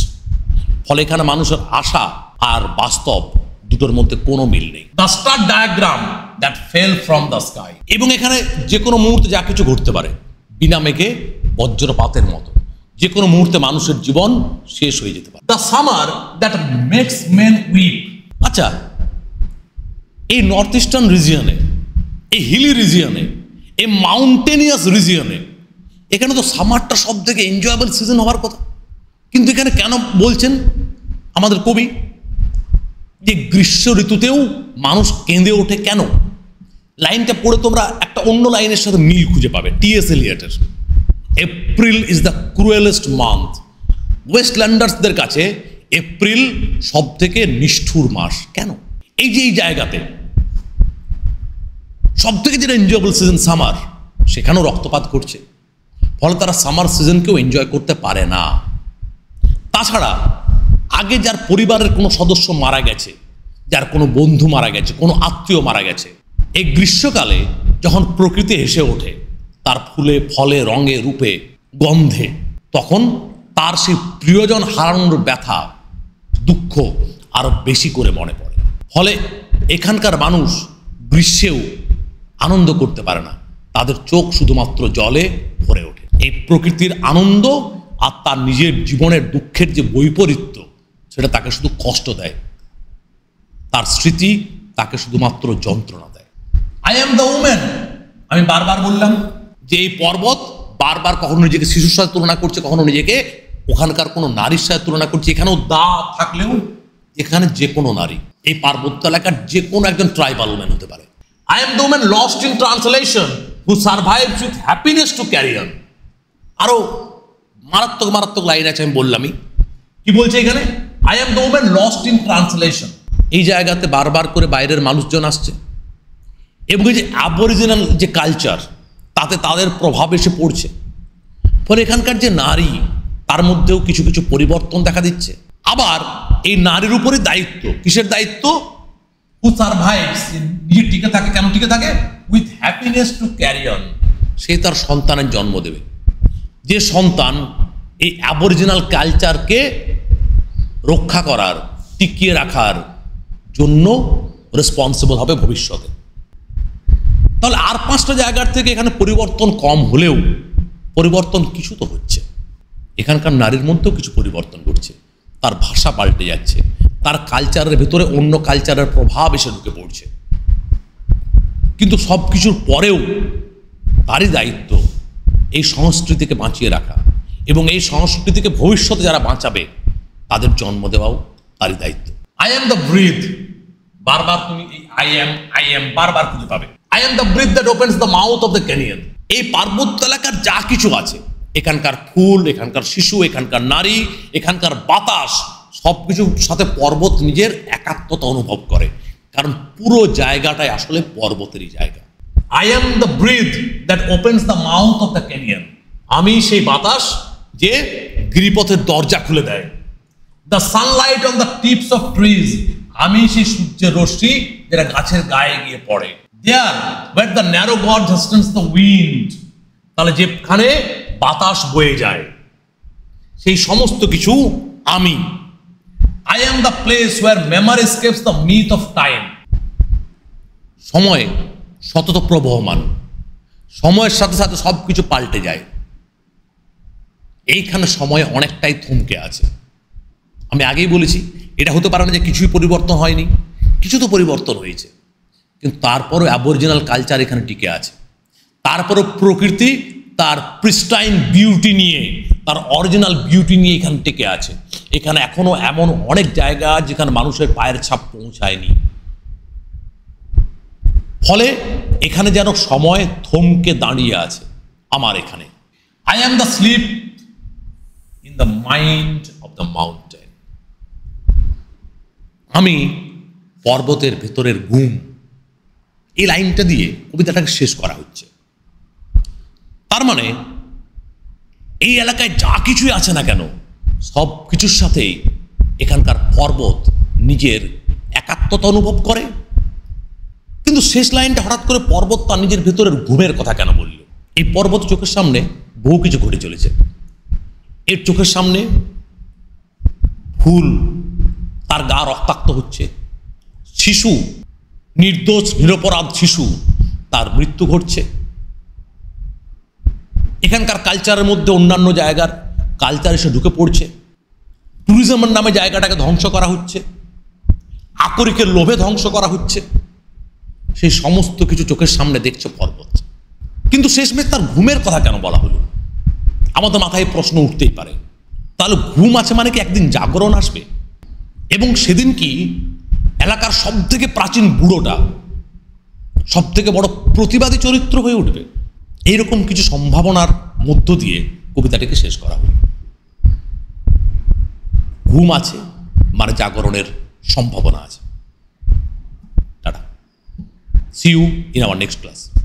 ফলে এখানে মানুষের আশা আর বাস্তব দুটোর মধ্যে কোনো মিল নেই। The star diagram that fail from the sky. এবং এখানে যে কোনো মুহূর্তে যা কিছু ঘটতে পারে, বিনা মেঘে বজ্রপাতের মতো। যে কোনো মুহূর্তে মানুষের জীবন শেষ হয়ে যেতে পারে। The summer that makes men weep. আচ্ছা, এই নর্থ ইস্টার্ন রিজিয়নে, এই হিলি রিজিয়নে, এই মাউন্টেনিয়াস রিজিয়নে, এখানে তো সামারটা সব থেকে এনজয়েবল সিজন হওয়ার কথা। কিন্তু এখানে কেন বলছেন আমাদের কবি যে গ্রীষ্ম ঋতুতেও মানুষ কেঁদে ওঠে কেন? লাইনটা পড়ে তোমরা একটা অন্য লাইনের সাথে মিল খুঁজে পাবে, টি.এস. এলিয়টের। April is the cruellest month. ওয়েস্টল্যান্ডার্সদের কাছে এপ্রিল সব থেকে নিষ্ঠুর মাস। কেন? এই যে এই জায়গাতে সব থেকে যেটা এনজয়েবল সিজন সামার, সেখানেও রক্তপাত ঘটছে। ফলে তারা সামার সিজনকেও এনজয় করতে পারে না। তাছাড়া আগে যার পরিবারের কোনো সদস্য মারা গেছে, যার কোনো বন্ধু মারা গেছে, কোনো আত্মীয় মারা গেছে, এই গ্রীষ্মকালে যখন প্রকৃতি হেসে ওঠে তার ফুলে ফলে রঙে রূপে গন্ধে, তখন তার সেই প্রিয়জন হারানোর ব্যথা দুঃখ আরো বেশি করে মনে পড়ে। ফলে এখানকার মানুষ গ্রীষ্মেও আনন্দ করতে পারে না, তাদের চোখ শুধুমাত্র জলে ভরে ওঠে। এই প্রকৃতির আনন্দ আর তার নিজের জীবনের দুঃখের যে বৈপরীত্য, সেটা তাকে শুধু কষ্ট দেয়, তার স্মৃতি তাকে শুধুমাত্র যন্ত্রণা দেয়। I am the women. আমি বারবার বললাম যে এই পর্বত বারবার কখনো নিজেকে শিশুর সাথে তুলনা করছে, কখনো নিজেকে ওখানকার কোনো নারীর সাথে তুলনা করছে। এখানেও দা থাকলেও এখানে যে কোনো নারী, এই পার্বত্য এলাকার যে কোনো একজন ট্রাইবাল উমেন হতে পারে। I am the woman lost in translation who survives with happiness to carry on. আরো মারাত্মক মারাত্মক লাইন আছে, আমি বললামই। কি বলছে এখানে? I am the woman lost in translation. এই জায়গাতে বারবার করে বাইরের মানুষজন আসছে এবং এই যে অ্যাবরিজিনাল যে কালচার, তাতে তাদের প্রভাব এসে পড়ছে। ফলে এখানকার যে নারী, তার মধ্যেও কিছু কিছু পরিবর্তন দেখা দিচ্ছে। আবার এই নারীর উপরে দায়িত্ব, কিসের দায়িত্ব? who survives, নিজে টিকে থাকে। কেন টিকে থাকে? with happiness to carry on। সে তার সন্তানের জন্ম দেবে, যে সন্তান এই অ্যাবরিজিনাল কালচারকে রক্ষা করার, টিকিয়ে রাখার জন্য রেসপন্সিবল হবে ভবিষ্যতে। তাহলে আর 5টা জায়গার থেকে এখানে পরিবর্তন কম হলেও পরিবর্তন কিছু তো হচ্ছে। এখানকার নারীর মধ্যেও কিছু পরিবর্তন ঘটছে, তার ভাষা পাল্টে যাচ্ছে, তার কালচারের ভেতরে অন্য কালচারের প্রভাব এসে ঢুকে পড়ছে। কিন্তু সব কিছুর পরেও তারই দায়িত্ব এই সংস্কৃতিকে বাঁচিয়ে রাখা এবং এই সংস্কৃতিকে ভবিষ্যতে যারা বাঁচাবে তাদের জন্ম দেওয়াও তারই দায়িত্ব। I am the breath. বারবার তুমি এই আই এম বারবার খুঁজে পাবে। I am the breath that opens the mouth of the canyon. এই পার্বত্য এলাকার যা কিছু আছে, এখানকার ফুল, এখানকার শিশু, এখানকার নারী, এখানকার বাতাস, সবকিছুর সাথে পর্বত নিজের একাত্মতা অনুভব করে, কারণ পুরো জায়গাটাই আসলে পর্বতেরই জায়গা। I am the breath that opens the mouth of the canyon. আমি সেই বাতাস যে গিরিপথের দরজা খুলে দেয়। The sunlight on the tips of trees. আমি সেই সূর্যের রশ্মি যেটা গাছের গায়ে গিয়ে পড়ে। There where the narrow gorge hastens the wind. তাহলে যেখানে বাতাস বয়ে যায়, সেই সমস্ত কিছু আমি। I am the place where memory escapes the myth of time. সময় সতত প্রবহমান, সময়ের সাথে সাথে সব কিছু পাল্টে যায়। এইখানে সময় অনেকটাই থমকে আছে। আমি আগেই বলেছি, এটা হতে পারে না যে কিছুই পরিবর্তন হয়নি, কিছু তো পরিবর্তন হয়েছে, কিন্তু তারপরও অ্যাবরিজিনাল কালচার এখানে টিকে আছে। তারপরও প্রকৃতি তার প্রিস্টাইন বিউটি নিয়ে, তার অরিজিনাল বিউটি নিয়ে এখানে টিকে আছে। এখানে এখনো এমন অনেক জায়গা যেখানে মানুষের পায়ের ছাপ পৌঁছায়নি। ফলে এখানে যেন সময় থমকে দাঁড়িয়ে আছে আমার এখানে। I am the slip in the mind of the mountain. আমি পর্বতের ভেতরের ঘুম, এই লাইনটা দিয়ে কবিতাটাকে শেষ করা হচ্ছে। তার মানে এই এলাকায় যা কিছুই আছে না কেন সব কিছুর সাথেই এখানকার পর্বত নিজের একাত্মতা অনুভব করে। কিন্তু শেষ লাইনটা হঠাৎ করে পর্বত তার নিজের ভেতরের ঘুমের কথা কেন বলল? এই পর্বত চোখের সামনে বহু কিছু ঘটে চলেছে। এর চোখের সামনে ফুল তার গা রক্তাক্ত হচ্ছে, শিশু, নির্দোষ নিরপরাধ শিশু তার মৃত্যু ঘটছে। এখানকার কালচারের মধ্যে অন্যান্য জায়গার কালচার এসে ঢুকে পড়ছে। ট্যুরিজমের নামে জায়গাটাকে ধ্বংস করা হচ্ছে, আকরিকের লোভে ধ্বংস করা হচ্ছে। সেই সমস্ত কিছু চোখের সামনে দেখছে পর্বত। কিন্তু শেষমেশ তার ঘুমের কথা কেন বলা হলো? আমাদের মাথায় প্রশ্ন উঠতেই পারে, তাহলে ঘুম আছে মানে কি একদিন জাগরণ আসবে? এবং সেদিন কি এলাকার সব থেকে প্রাচীন বুড়োটা সব থেকে বড় প্রতিবাদী চরিত্র হয়ে উঠবে? এইরকম কিছু সম্ভাবনার মধ্য দিয়ে কবিতাটিকে শেষ করা হলো। ঘুম আছে মানে জাগরণের সম্ভাবনা আছে। Tata, see you in our next class.